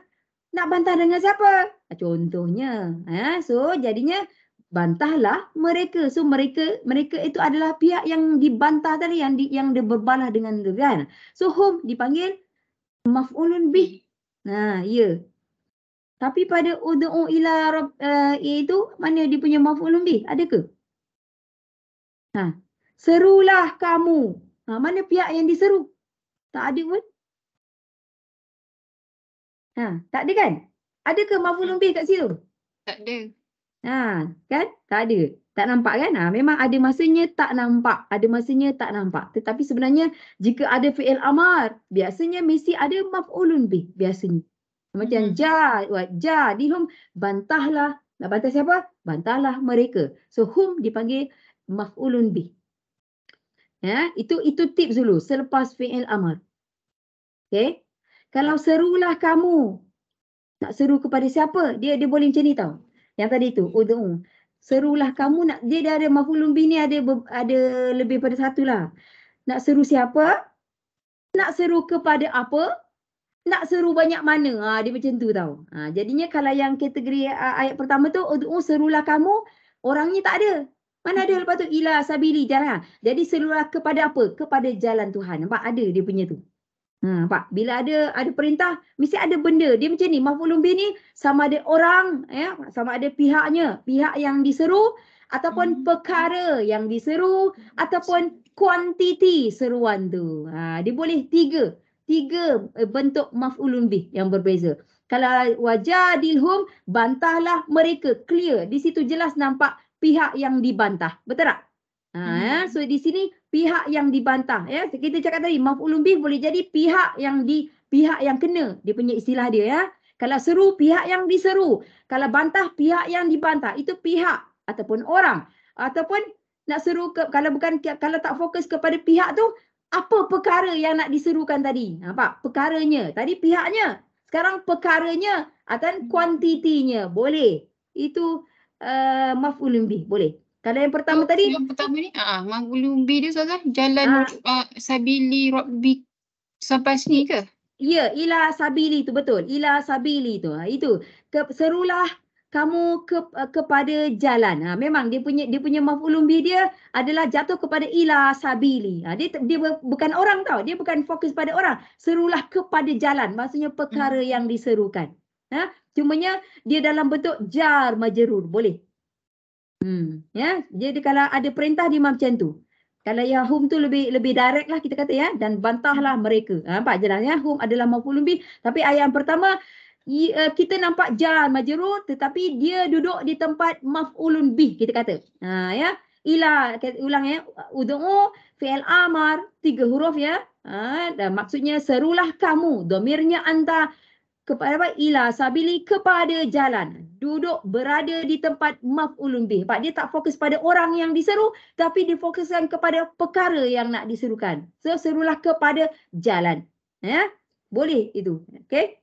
Nak bantah dengan siapa? Contohnya. So jadinya bantahlah mereka. So mereka itu adalah pihak yang dibantah tadi, yang dia berbalah dengan tu kan. So hum dipanggil maf'ulun bih. Ya. Tapi pada ud'u ila rabb itu mana dia punya maf'ulun bih? Ada ke? Serulah kamu. Mana pihak yang diseru? Tak ada pun. Tak ada kan? Ada ke maf'ulun bih kat situ? Tak ada. Kan? Tak ada. Tak nampak kan? Memang ada masanya tak nampak. Ada masanya tak nampak. Tetapi sebenarnya jika ada fi'il amar, biasanya mesti ada maf'ulun bih. Biasanya. Macam jadilhum, bantahlah. Nak bantah siapa? Bantahlah mereka. So hum dipanggil maf'ulun bih. Itu tips dulu selepas fi'il amar. Okay? Kalau serulah kamu. Nak seru kepada siapa? Dia boleh macam ni tau. Yang tadi tu, ud'u. Serulah kamu, dia dah ada maf'ulun bih ni ada lebih pada satu lah. Nak seru siapa? Nak seru kepada apa? Nak seru banyak mana? Dia macam tu tau. Jadinya kalau yang kategori ayat pertama tu, ud'u serulah kamu, orangnya tak ada. Mana ada lepas tu? Ila sabili, jalan. Jadi serulah kepada apa? Kepada jalan Tuhan. Nampak? Ada dia punya tu. Nampak? Bila ada perintah, mesti ada benda. Dia macam ni, maf'ulun bih ni sama ada orang, sama ada pihaknya, pihak yang diseru ataupun perkara yang diseru ataupun kuantiti seruan tu. Dia boleh tiga bentuk maf'ulun bih yang berbeza. Kalau wajadilhum, bantahlah mereka, clear. Di situ jelas nampak pihak yang dibantah. Betul tak? So di sini pihak yang dibantah, ya. Kita cakap tadi maf'ulun bih boleh jadi pihak yang kena, dia punya istilah dia, ya. Kalau seru, pihak yang diseru. Kalau bantah, pihak yang dibantah. Itu pihak ataupun orang. Ataupun nak seru kalau tak fokus kepada pihak tu, apa perkara yang nak diserukan tadi? Nampak? Perkaranya. Tadi pihaknya. Sekarang perkaranya atau kuantitinya. Boleh. Itu maf'ulun bih. Boleh. Kalau yang pertama tadi. Yang pertama ni, maf'ulun bih dia salah. Jalan sabili rabbi sampai sini ke? Ya, ila sabili tu betul. Ila sabili tu. Itu. Serulah kamu kepada jalan. Memang dia punya maf'ulun bih dia adalah jatuh kepada ila sabili. Dia bukan orang tau. Dia bukan fokus pada orang. Serulah kepada jalan. Maksudnya perkara yang diserukan. Cumanya dia dalam bentuk jar majrur. Boleh. Ya, jadi kalau ada perintah dia macam tu. Kalau yang hum tu lebih direct lah kita kata ya, dan bantahlah mereka. Nampak jelas ya, hum adalah maf'ulun bih. Tapi ayat yang pertama kita nampak jar majrur tetapi dia duduk di tempat maf'ulun bih kita kata. Ya. Ila ulang ya, ud'u fi'il amar 3 huruf ya. Dan maksudnya serulah kamu. Domirnya anta kepada apa? Ila sabili, kepada jalan. Duduk berada di tempat maf'ulun bih. Pak dia tak fokus pada orang yang diseru tapi difokuskan kepada perkara yang nak diserukan. So serulah kepada jalan. Ya? Boleh itu. Okey?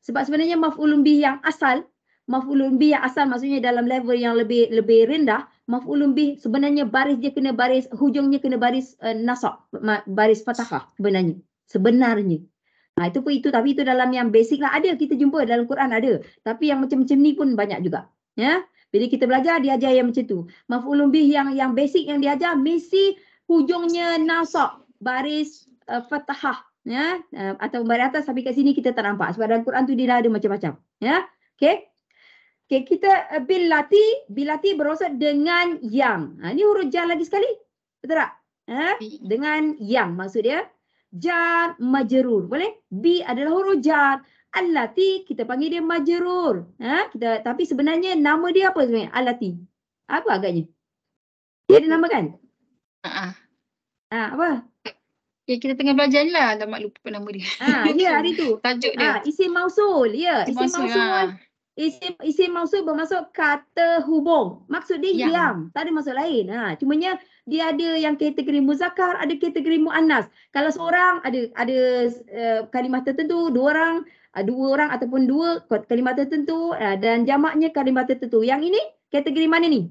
Sebab sebenarnya maf'ulun bih yang asal, maksudnya dalam level yang lebih rendah, maf'ulun bih sebenarnya baris dia kena baris, hujungnya kena baris nasab, baris fathah sebenarnya. Sebenarnya. Tapi itu dalam yang basic lah ada, kita jumpa dalam Quran ada. Tapi yang macam-macam ni pun banyak juga. Ya. Bila kita belajar dia ajar yang macam tu. Maf'ulun bih yang basic yang diajar mesti hujungnya nasab, baris fathah ya, atau baris atas tapi kat sini kita tak nampak sebab dalam Quran tu dia dah ada macam-macam. Ya. Okey. Okey, kita bilati berurusan dengan yang. Ini huruf jar lagi sekali. Betul tak? Dengan yang maksud dia jar majrur. Boleh? Bi adalah huruf jar. Allati kita panggil dia majrur. Tapi sebenarnya nama dia apa sebenarnya? Allati. Apa agaknya? Dia ada nama kan? Apa? Kita tengah belajar lah. Dah mak lupa nama dia. Ya hari tu. Tajuk dia. Isim mausul. Ya, isim mausul. Isim mausul bermaksud kata hubung. Maksud dia yang. Tak ada maksud lain. Cumanya dia ada yang kategori muzakkar, ada kategori muannas. Kalau seorang ada kalimah tertentu, dua orang ataupun dua kalimah tertentu dan jamaknya kalimah tertentu. Yang ini kategori mana ni?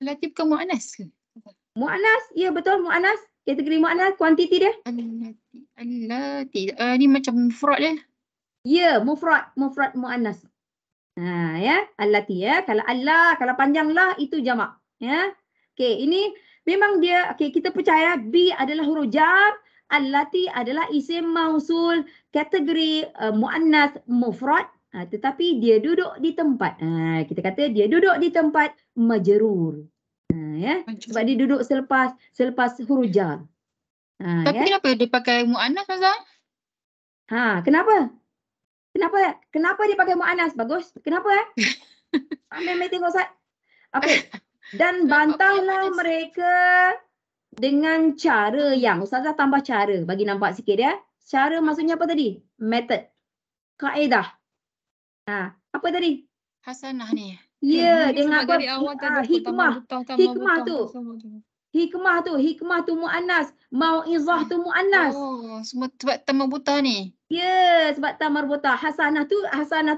Allati bukan muannas ke? Muannas. Ya betul muannas. Kategori muannas kuantiti dia? Allati. Ni macam mufrad dia. Ya, mufrad muannas. Ya, allati ya. Kalau Allah, kalau panjang lah itu jamak. Ya. Okey, ini memang dia kita percaya bi adalah huruf jar, allati adalah isim mausul kategori muannas mufrad, tetapi dia duduk di tempat. Kita kata dia duduk di tempat majrur. Ya. Sebab dia duduk selepas huruf jar. Tapi kenapa dia pakai muannas Mazhar? Kenapa? Kenapa dia pakai muannas? Bagus. Kenapa Ambil tengok Ustaz. Okey. Dan bantahlah mereka dengan cara yang Ustazah tambah cara bagi nampak sikit ya. Cara maksudnya apa tadi? Method. Kaedah. Apa tadi? Hasanah ni. Ya, dengan apa? Dari awal tadi hikmah tu muannas, mauizah tu muannas. Semua sebab tamar buta ni. Ya, sebab tamar buta. Hasanah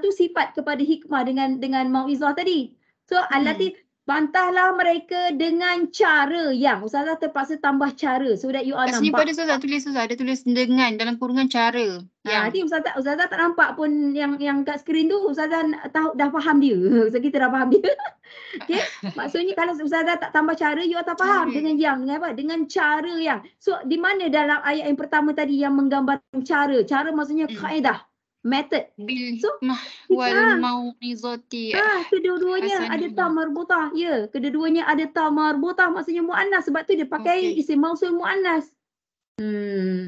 tu sifat kepada hikmah dengan mauizah tadi. So allati bantahlah mereka dengan cara yang Ustazah terpaksa tambah cara so that you all nampak. Kat sini pada Ustazah tulis Ustazah, ada tulis dengan dalam kurungan cara. Nanti Ustazah tak nampak pun yang kat skrin tu Ustazah tahu dah faham dia. So kita dah faham dia. Okey. Maksudnya kalau Ustazah tak tambah cara you all tak faham dengan yang dengan apa? Dengan cara yang. So di mana dalam ayat yang pertama tadi yang menggambarkan cara? Cara maksudnya kaedah. Method. So, wal mau'izati. Kedua-duanya ada ta marbutah. Ya, kedua-duanya ada ta marbutah maksudnya muannas sebab tu dia pakai isim mausul muannas.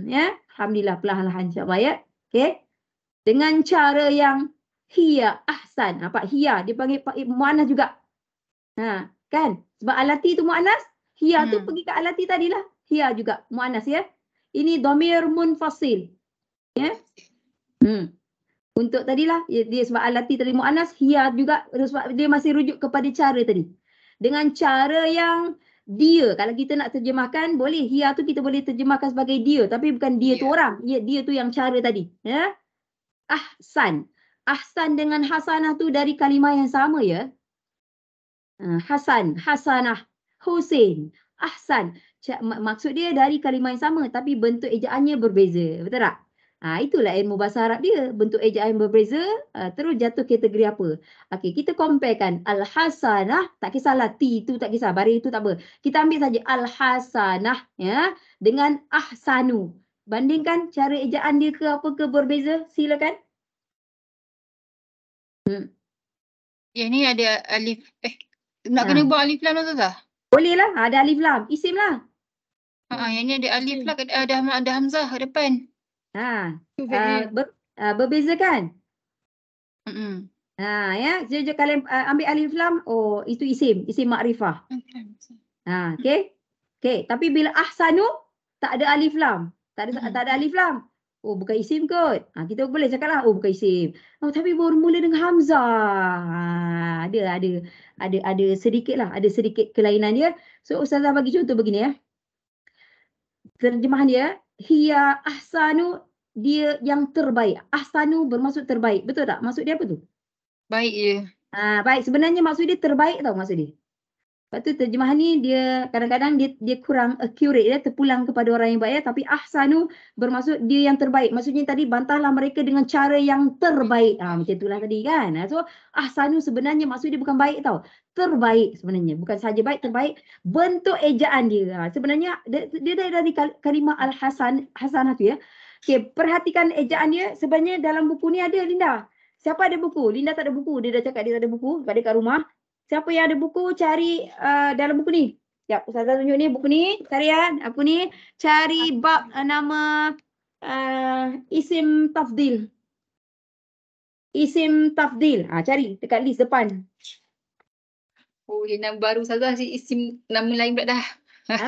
Ya, alhamdulillah perlahan-lahan insya-Allah ya. Okey. Dengan cara yang hiya ahsan. Nampak hiya dia panggil muannas juga. Kan? Sebab alati tu muannas, hiya tu pergi ke alati tadilah. Hiya juga muannas ya. Ini dhamir munfasil. Ya. Untuk tadilah dia sebab alati tadi muannas, hiya juga sebab dia masih rujuk kepada cara tadi. Dengan cara yang dia, kalau kita nak terjemahkan boleh hiya tu kita boleh terjemahkan sebagai dia tapi bukan dia tu orang. Dia tu yang cara tadi, ya. Ahsan. Ahsan dengan hasanah tu dari kalimah yang sama ya. Hasan, hasanah, Husain, ahsan. Maksud dia dari kalimah yang sama tapi bentuk ejaannya berbeza. Betul tak? Itulah ilmu bahasa Arab dia. Bentuk ejaan berbeza, terus jatuh kategori apa. Okey, kita comparekan al-hasanah, tak kisahlah T tu tak kisah, baris itu tak apa. Kita ambil saja al-hasanah ya dengan ahsanu. Bandingkan cara ejaan dia ke apa ke berbeza, silakan. Yang ni ada alif. Nak kena buat alif lam tu tak? Boleh lah, ada alif lam, isim lah. Yang ni ada alif lam, ada hamzah depan. Berbeza kan? Mm-mm. Ya, jadi kalian ambil alif lam, oh itu isim makrifah. Okey. Okey, tapi bila ahsanu tak ada alif lam. Tak ada alif lam. Oh, bukan isim kot. Kita boleh cakaplah, oh bukan isim. Oh, tapi bermula dengan hamzah. Ada sedikit lah, ada sedikit kelainan dia. So ustazah bagi contoh begini ya. Terjemahan dia, hiya ahsanu, dia yang terbaik. Ahsanu bermaksud terbaik. Betul tak? Maksud dia apa tu? Baik je. Baik, sebenarnya maksud dia terbaik tau maksud dia. Lepas tu terjemahan ni dia kadang-kadang dia kurang accurate, dia terpulang kepada orang yang baik, tapi ahsanu bermaksud dia yang terbaik. Maksudnya tadi bantahlah mereka dengan cara yang terbaik. Macam itulah tadi kan. So ahsanu sebenarnya maksud dia bukan baik tau. Terbaik sebenarnya. Bukan saja baik, terbaik. Bentuk ejaan dia. Sebenarnya dia dari kalimah al-hasanah tu ya. Okey, perhatikan ejaan dia. Sebenarnya dalam buku ni ada Linda. Siapa ada buku? Linda tak ada buku. Dia dah cakap dia tak ada buku. Pada kat rumah. Siapa yang ada buku, cari dalam buku ni. Ya, ustazah tunjuk ni, buku ni. Cari ya, buku ni. Cari bab nama isim tafdil. Isim tafdil. Cari dekat list depan. Oh, dia nama baru ustazah, isim nama lain pula dah.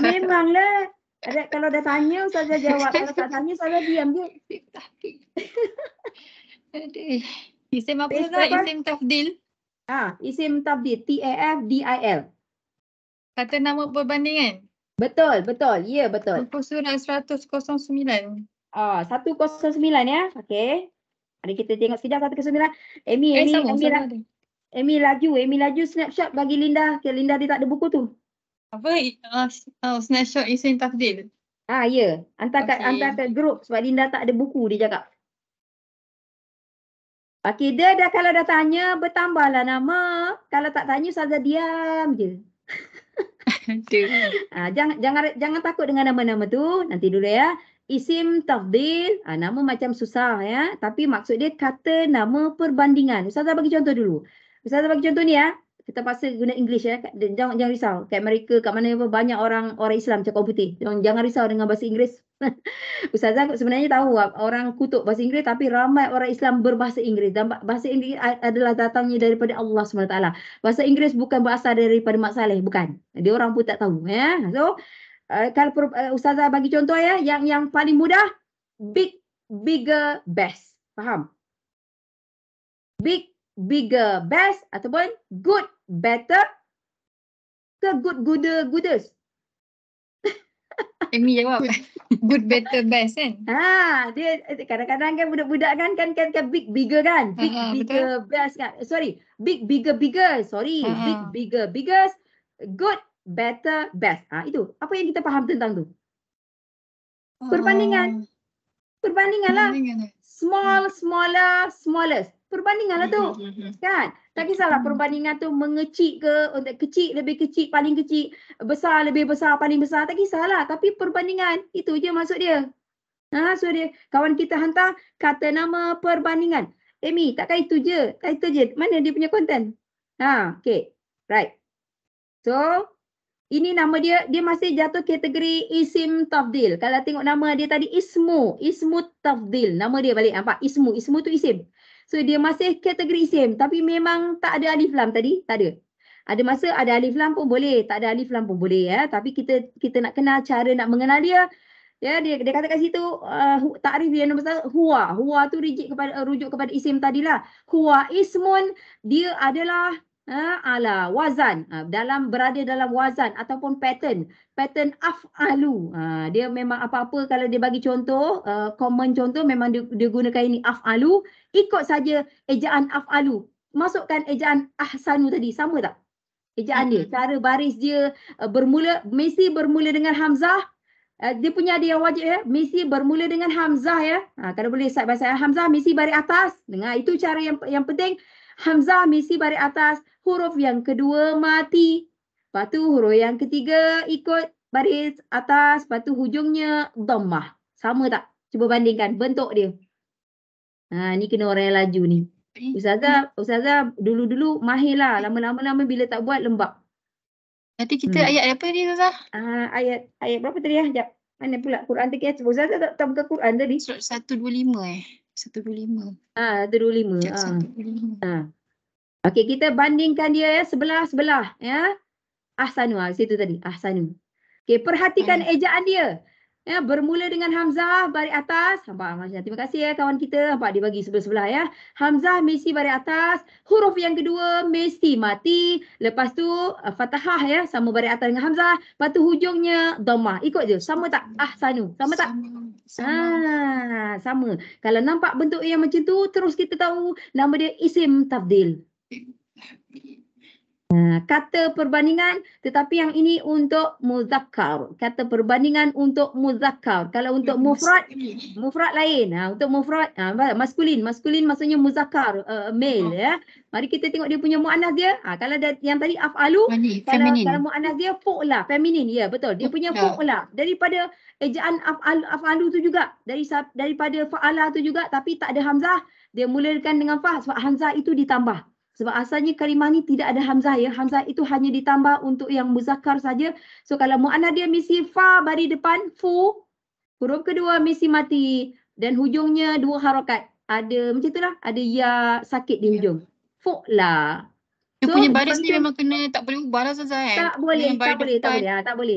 Memanglah. Kalau dah tanya, ustazah jawab. Kalau tak tanya, ustazah diam je. Isim apa ustazah? Isim tafdil. Isim tafdil. T-A-F-D-I-L. Kata nama perbandingan. Betul. Ya, betul. Buku surat 109. 109 ya. Okey. Mari kita tengok sekejap 109. Amy laju snapshot bagi Linda. Linda dia tak ada buku tu. Apa? Snapshot isim tafdil. Ya. Hantar ke grup sebab Linda tak ada buku dia cakap. Okey, dia dah kalau dah tanya bertambahlah nama. Kalau tak tanya saja diam je. Jangan takut dengan nama-nama tu. Nanti dulu ya. Isim tafdil, nama macam susah ya, tapi maksud dia kata nama perbandingan. Ustazah bagi contoh dulu. Ustazah bagi contoh ni ya. Kita paksa guna English ya. Jangan risau. Kat Amerika, kat mana banyak orang Islam cakap putih. Jangan risau dengan bahasa Inggeris. Ustazah sebenarnya tahu orang kutuk bahasa Inggeris, tapi ramai orang Islam berbahasa Inggeris. Dan bahasa Inggeris adalah datangnya daripada Allah SWT. Bahasa Inggeris bukan berasal daripada Mak Saleh, bukan. Dia orang pun tak tahu ya. So kalau ustazah bagi contoh ya, yang paling mudah, big, bigger, best. Faham? Big, bigger, best ataupun good, better ke good, gooder, goodest? Amy jawab. Good, better, best kan? Dia kadang-kadang kan budak-budak kan big, bigger kan? Big, bigger, betul? Best kan? Sorry, big, bigger, bigger. Sorry, big, bigger, biggest, good, better, best. Itu. Apa yang kita faham tentang tu? Perbandingan. Perbandingan lah. Small, smaller, smallest. Perbandingan lah tu. Kan? Tak kisahlah perbandingan tu mengecil ke, untuk kecil, lebih kecil, paling kecil, besar, lebih besar, paling besar. Tak kisahlah. Tapi perbandingan. Itu je maksud dia. So dia, kawan kita hantar kata nama perbandingan. Amy, takkan itu je. Tak itu je. Mana dia punya konten? Okay. Right. So, ini nama dia masih jatuh kategori isim tafdil. Kalau tengok nama dia tadi ismu tafdil. Nama dia balik nampak ismu tu isim. So dia masih kategori isim, tapi memang tak ada alif lam tadi, tak ada. Ada masa ada alif lam pun boleh, tak ada alif lam pun boleh ya. Tapi kita nak kenal cara nak mengenal dia. Ya, dia kata kat situ takrif dia nombor 1 huwa. Huwa tu rujuk kepada isim tadilah. Huwa ismun, dia adalah ala wazan, berada dalam wazan ataupun pattern af'alu. Dia memang apa-apa kalau dia bagi contoh, common contoh memang dia gunakan ini af'alu, ikut saja ejaan af'alu. Masukkan ejaan ahsanu tadi, sama tak? Ejaan dia, cara baris dia mesti bermula dengan hamzah. Dia punya ada yang wajib ya, mesti bermula dengan hamzah ya. Kalau boleh side by side, hamzah mesti baris atas. Dengar, itu cara yang penting. Hamzah mesti baris atas, huruf yang kedua mati. Lepas tu huruf yang ketiga ikut baris atas, lepas tu hujungnya dhammah. Sama tak? Cuba bandingkan bentuk dia. Ni kena orang yang laju ni. Ustazah dulu-dulu mahir lah. Lama-lama bila tak buat lembab. Nanti kita ayat apa ni Ustazah? Ayat berapa tadi ya? Sekejap. Mana pula Quran tadi? Ustazah tak buka Quran tadi? Surat 125 125. 125. Sekejap, 125. Okey, kita bandingkan dia ya, sebelah-sebelah ya. Ahsanu, situ tadi, ahsanu. Okey, perhatikan ejaan dia. Ya, bermula dengan hamzah baris atas. Nampak Masya. Terima kasih ya kawan kita. Nampak dia bagi sebelah-sebelah ya. Hamzah mesti baris atas. Huruf yang kedua mesti mati. Lepas tu fathah ya, sama baris atas dengan hamzah. Lepas tu hujungnya dhammah. Ikut je. Sama tak? Ahsanu. Sama tak? Sama. Kalau nampak bentuk yang macam tu, terus kita tahu nama dia isim tafdil. Kata perbandingan, tetapi yang ini untuk muzakkar. Kata perbandingan untuk muzakkar. Kalau untuk mufrad lain. Untuk mufrad maskulin maksudnya muzakkar, male ya. Mari kita tengok dia punya muannas dia. Kalau yang tadi af'alu, kalau muannas dia fu'la, feminin. Ya, betul. Dia punya fu'la. Daripada ejaan af'alu tu juga, daripada fa'ala tu juga, tapi tak ada hamzah. Dia mulakan dengan fa, sebab hamzah itu ditambah. Sebab asalnya kalimah ni tidak ada hamzah ya. Hamzah itu hanya ditambah untuk yang muzakkar saja. So kalau mu'annas dia mesti fa baris depan, fu. Huruf kedua mesti mati. Dan hujungnya 2 harakat. Ada macam itulah. Ada ya sakit di hujung. Fu'la. Dia punya baris ni memang kena, tak boleh ubah lah Ustazah kan? Tak boleh.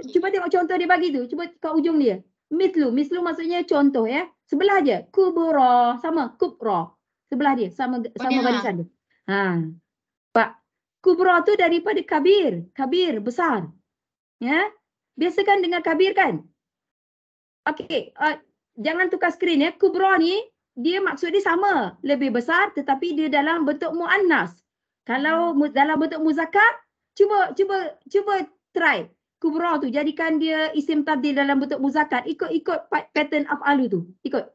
Cuba tengok contoh dia bagi tu. Cuba kat ujung dia. Mislu maksudnya contoh ya. Sebelah je. Kubura. Sama. Kubra. Sebelah dia. Sama barisan dia. Pak, kubra tu daripada kabir besar. Ya. Biasakan dengan kabir kan? Okey, jangan tukar skrin ya. Kubra ni dia maksud dia sama, lebih besar tetapi dia dalam bentuk muannas. Kalau dalam bentuk muzakkar, cuba try. Kubra tu jadikan dia isim tabdil dalam bentuk muzakkar. Ikut pattern af'alu tu. Ikut.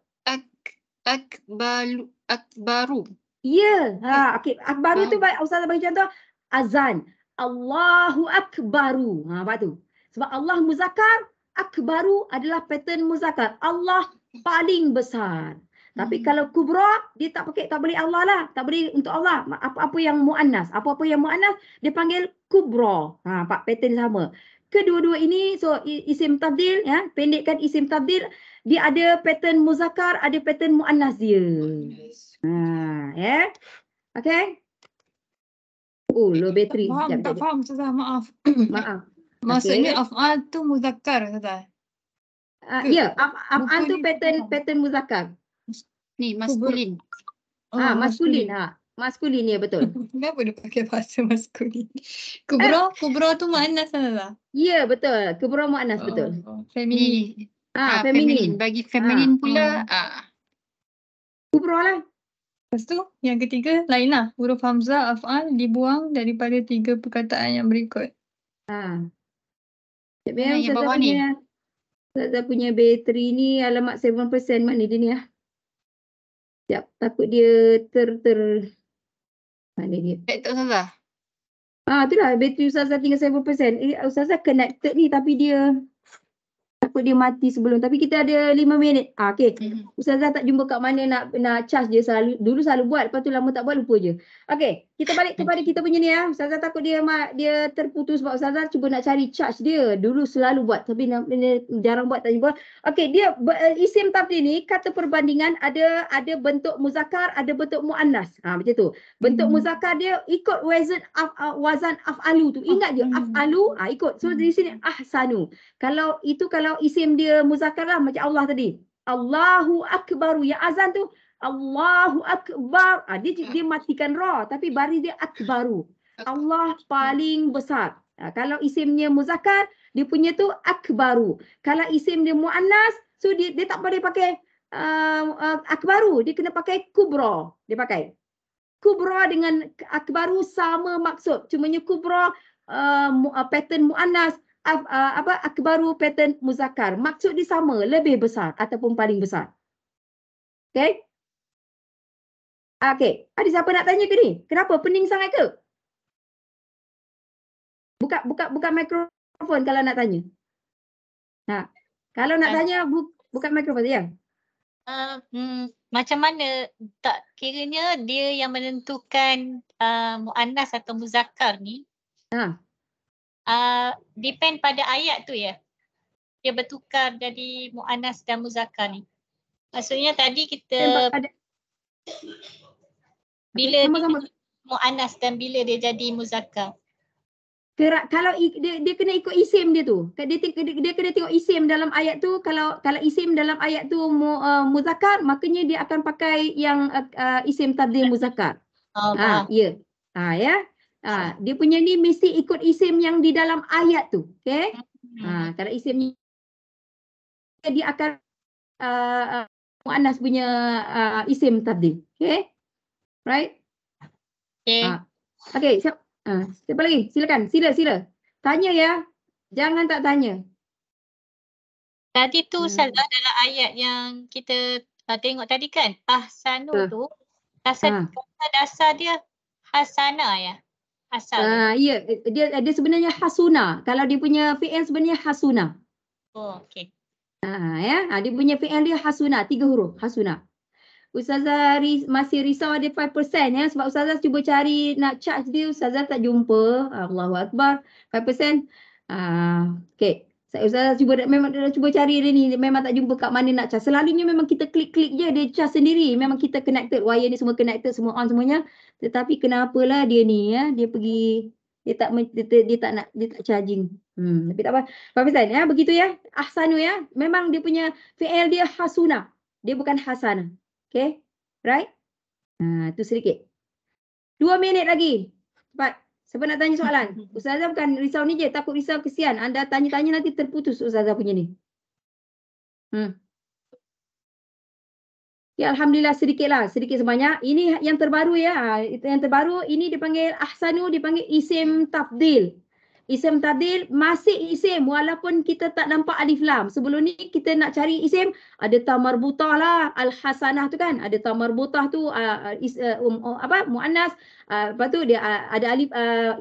Akbaru. Ya, okey. Akbaru tu Ustazah bagi contoh azan. Allahu akbaru. Apa tu? Sebab Allah muzakkar, akbaru adalah pattern muzakkar. Allah paling besar. Tapi kalau kubra dia tak boleh Allah lah. Tak boleh untuk Allah. Apa-apa yang muannas, dia panggil kubra. Pak pattern sama. Kedua-dua ini isim tafdil ya, pendekkan isim tafdil, dia ada pattern muzakkar, ada pattern muannas dia. Ya. Okey. Low bateri. Tak faham Ustazah, maaf. Maaf. Maksudnya af'al tu muzakkar Ustazah. Ya, af'al tu pattern muzakkar. Ni maskulin. Maskulin. Maskulin ya, betul. Kenapa dia pakai bahasa maskulin? Kubra tu muannas Ustazah. Ya, betul. Kubra muannas betul. Feminin. Feminin. Bagi feminin pula kubra lah. Lepas tu yang ketiga lain lah. Huruf hamzah af'al dibuang daripada 3 perkataan yang berikut. Yang bawah ni. Ustazah punya bateri ni alamat 7% mana dia ni ya. Sekejap, takut dia mana dia? Laptop Ustazah? Itulah bateri Ustazah tinggal 7%. Ustazah connected ni tapi dia takut dia mati sebelum. Tapi kita ada 5 minit. Okey. Ustazah tak jumpa kat mana nak charge dia dulu selalu buat. Lepas tu lama tak buat, lupa je. Okey. Kita balik kepada kita punya ni ya. Ustazah takut dia terputus sebab Ustazah cuba nak cari charge dia. Dulu selalu buat. Tapi dia jarang buat, tak jumpa. Okey. Dia isim tafdil ni, kata perbandingan ada bentuk muzakkar, ada bentuk muannas. Macam tu. Bentuk muzakkar dia ikut wazan af'alu tu. Ingat je af'alu. Ikut. So di sini ahsanu. Kalau isim dia muzakkar lah macam Allah tadi. Allahu akbaru. Yang azan tu Allahu akbar. Dia matikan ra tapi baris dia akbaru. Allah paling besar. Kalau isimnya muzakkar, dia punya tu akbaru. Kalau isim dia muannas, so dia tak boleh pakai akbaru, dia kena pakai kubra. Dia pakai kubra dengan akbaru sama maksud. Cumanya kubra pattern muannas, akbaru pattern muzakkar. Maksud dia sama, lebih besar ataupun paling besar. Okey? Okey. Ada siapa nak tanya ke ni? Kenapa? Pening sangat ke? Buka mikrofon kalau nak tanya. Kalau nak tanya buka mikrofon ya. Macam mana tak kiranya dia yang menentukan muannas atau muzakkar ni depend pada ayat tu ya. Dia bertukar jadi muannas dan muzakkar ni. Maksudnya tadi kita bila dia muannas dan bila dia jadi muzakkar. Kalau dia kena ikut isim dia tu. Dia kena tengok isim dalam ayat tu. Kalau isim dalam ayat tu muzakkar, makanya dia akan pakai yang isim tabdil muzakkar. Ya. Dia punya ni mesti ikut isim yang di dalam ayat tu. Okey? Kalau isimnya dia akan muannas punya isim tabdil. Okey? Right? Okey. Okey, siapa lagi? Silakan. Sila. Tanya ya. Jangan tak tanya. Tadi tu salah dalam ayat yang kita tengok tadi kan. Ahsanu tu kata dasar dia hasana ya. Asal. Ya, dia sebenarnya hasuna. Kalau dia punya fi'il sebenarnya hasuna. Oh, okey. Dia punya fi'il dia hasuna, 3 huruf, hasuna. Ustazah masih risau ada 5% ya, sebab Ustazah cuba cari nak charge dia, Ustazah tak jumpa. Allahu Akbar, 5%. Okey. Ustazah memang dah cuba cari dia ni, memang tak jumpa kat mana nak charge. Selalunya memang kita klik-klik je, dia charge sendiri. Memang kita connected, wire ni semua connected, semua on semuanya. Tetapi kenapalah dia ni ya, dia pergi, dia tak charging. Tapi tak apa. 5% ya, begitu ya. Ahsanu ya. Memang dia punya fi'il dia hasuna. Dia bukan hasana. Okay, right? Tu sedikit. 2 minit lagi. Cepat. Siapa nak tanya soalan? Ustazah bukan risau ni je. Takut risau kesian. Anda tanya-tanya nanti terputus Ustazah punya ni. Ya, Alhamdulillah sedikitlah. Sedikit sebanyak. Ini yang terbaru ya. Yang terbaru ini dipanggil ahsanu, dipanggil isim tafdil. Isim tafdil masih isim walaupun kita tak nampak alif lam. Sebelum ni kita nak cari isim, ada ta marbutah lah, al-hasanah tu kan. Ada ta marbutah tu muannas. Lepas tu dia ada alif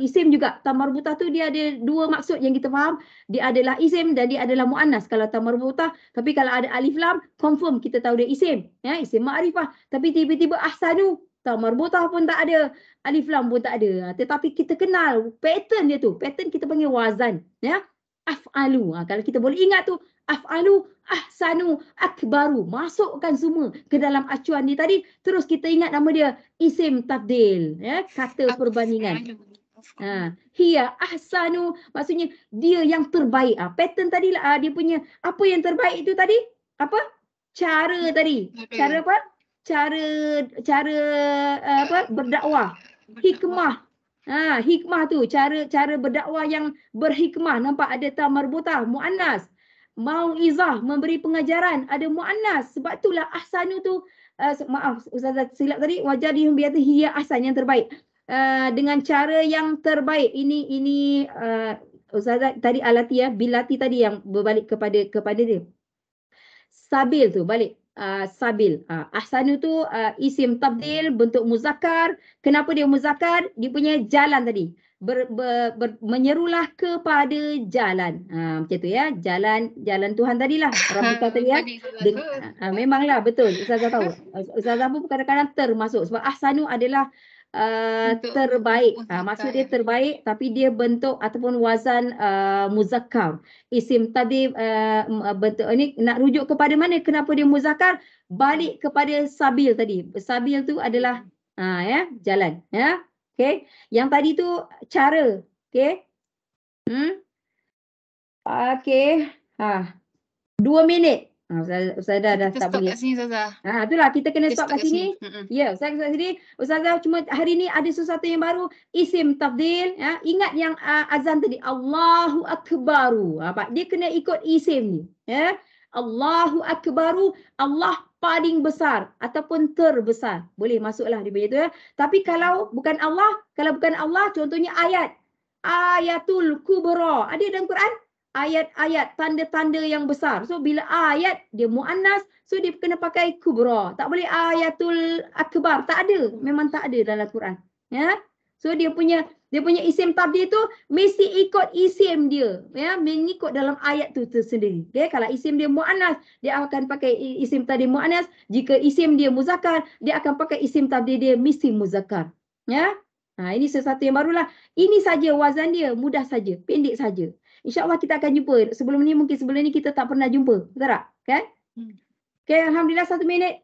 isim juga. Ta marbutah tu dia ada 2 maksud yang kita faham. Dia adalah isim dan dia adalah muannas kalau ta marbutah. Tapi kalau ada alif lam, confirm kita tahu dia isim. Ya, isim ma'rifah. Tapi tiba-tiba ahsanu, ta marbutah pun tak ada, alif lam pun tak ada. Tetapi kita kenal pattern dia tu. Pattern kita panggil wazan, ya. Af'alu. Kalau kita boleh ingat tu, af'alu, ahsanu, akbaru. Masukkan semua ke dalam acuan ni tadi. Terus kita ingat nama dia isim tafdil, ya, kata perbandingan. Hiya ahsanu, maksudnya dia yang terbaik. Pattern tadi lah dia punya apa yang terbaik itu tadi? Apa? Cara tadi. Cara apa? Cara berdakwah. Hikmah. Hikmah tu cara berdakwah yang berhikmah. Nampak ada ta marbutah, muannas. Mau'izah, memberi pengajaran, ada muannas. Sebab itulah ahsanu tu maaf Ustazah silap tadi, wajadihum bi'ati hiya ahsan, yang terbaik. Dengan cara yang terbaik. Ini Ustazah tadi alati ya, bilati tadi yang berbalik kepada dia. Sabil tu balik. Sabil. Ahsanu tu isim tabdil, bentuk muzakkar. Kenapa dia muzakkar? Dia punya jalan tadi. Menyerulah kepada jalan. Macam tu ya. Jalan Tuhan tadilah. Rabbika tadi ya. Memanglah betul. Ustazah tahu. Ustazah pun kadang-kadang termasuk. Sebab ahsanu adalah terbaik. Maksud dia terbaik tapi dia bentuk ataupun wazan muzakkar. Isim tadi bentuk ini nak rujuk kepada mana? Kenapa dia muzakkar? Balik kepada sabil tadi. Sabil tu adalah ya, jalan, ya. Okey. Yang tadi tu cara, okey. Okey. 2 minit. Ustazah dah tak boleh. Kat sini Ustazah. Itulah kita kena stop kat sini. Ya, saya stop sini. Ustazah cuma hari ni ada sesuatu yang baru, isim tafdil, ya. Ingat yang azan tadi, Allahu akbaru. Dia kena ikut isim ni, ya. Allahu akbaru, Allah paling besar ataupun terbesar. Boleh masuklah dia punya tu ya. Tapi kalau bukan Allah, contohnya ayatul kubra. Ada dalam Quran? Ayat-ayat, tanda-tanda yang besar. So bila ayat dia muannas, so dia kena pakai kubra. Tak boleh ayatul akbar. Tak ada. Memang tak ada dalam Quran. Ya. So dia punya Dia punya isim tabdil tu mesti ikut isim dia, ya, mengikut dalam ayat tu tersendiri. Okay? Kalau isim dia muannas, dia akan pakai isim tabdil muannas. Jika isim dia muzakkar, dia akan pakai isim tabdil dia mesti muzakkar. Ya. Ini sesuatu yang barulah. Ini saja wazan dia, mudah saja, pendek saja. InsyaAllah kita akan jumpa. Sebelum ni kita tak pernah jumpa. Betul tak? Kan? Okay, alhamdulillah 1 minit.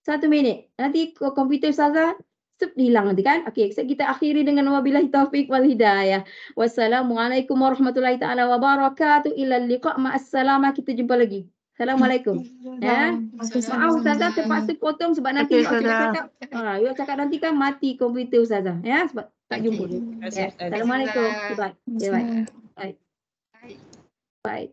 1 minit. Nanti komputer Ustazah hilang nanti kan. Okey, kita akhiri dengan wabillahi taufik wal hidayah. Wassalamualaikum warahmatullahi taala wabarakatuh. Ila liqa ma'assalamah. Kita jumpa lagi. Assalamualaikum. Ya. Maaf Ustazah terpaksa potong sebab nanti you cakap. You cakap nanti kan mati komputer Ustazah. Ya, sebab tak jumpa. Ya. Assalamualaikum. Bye. Bye. Bye. Bye.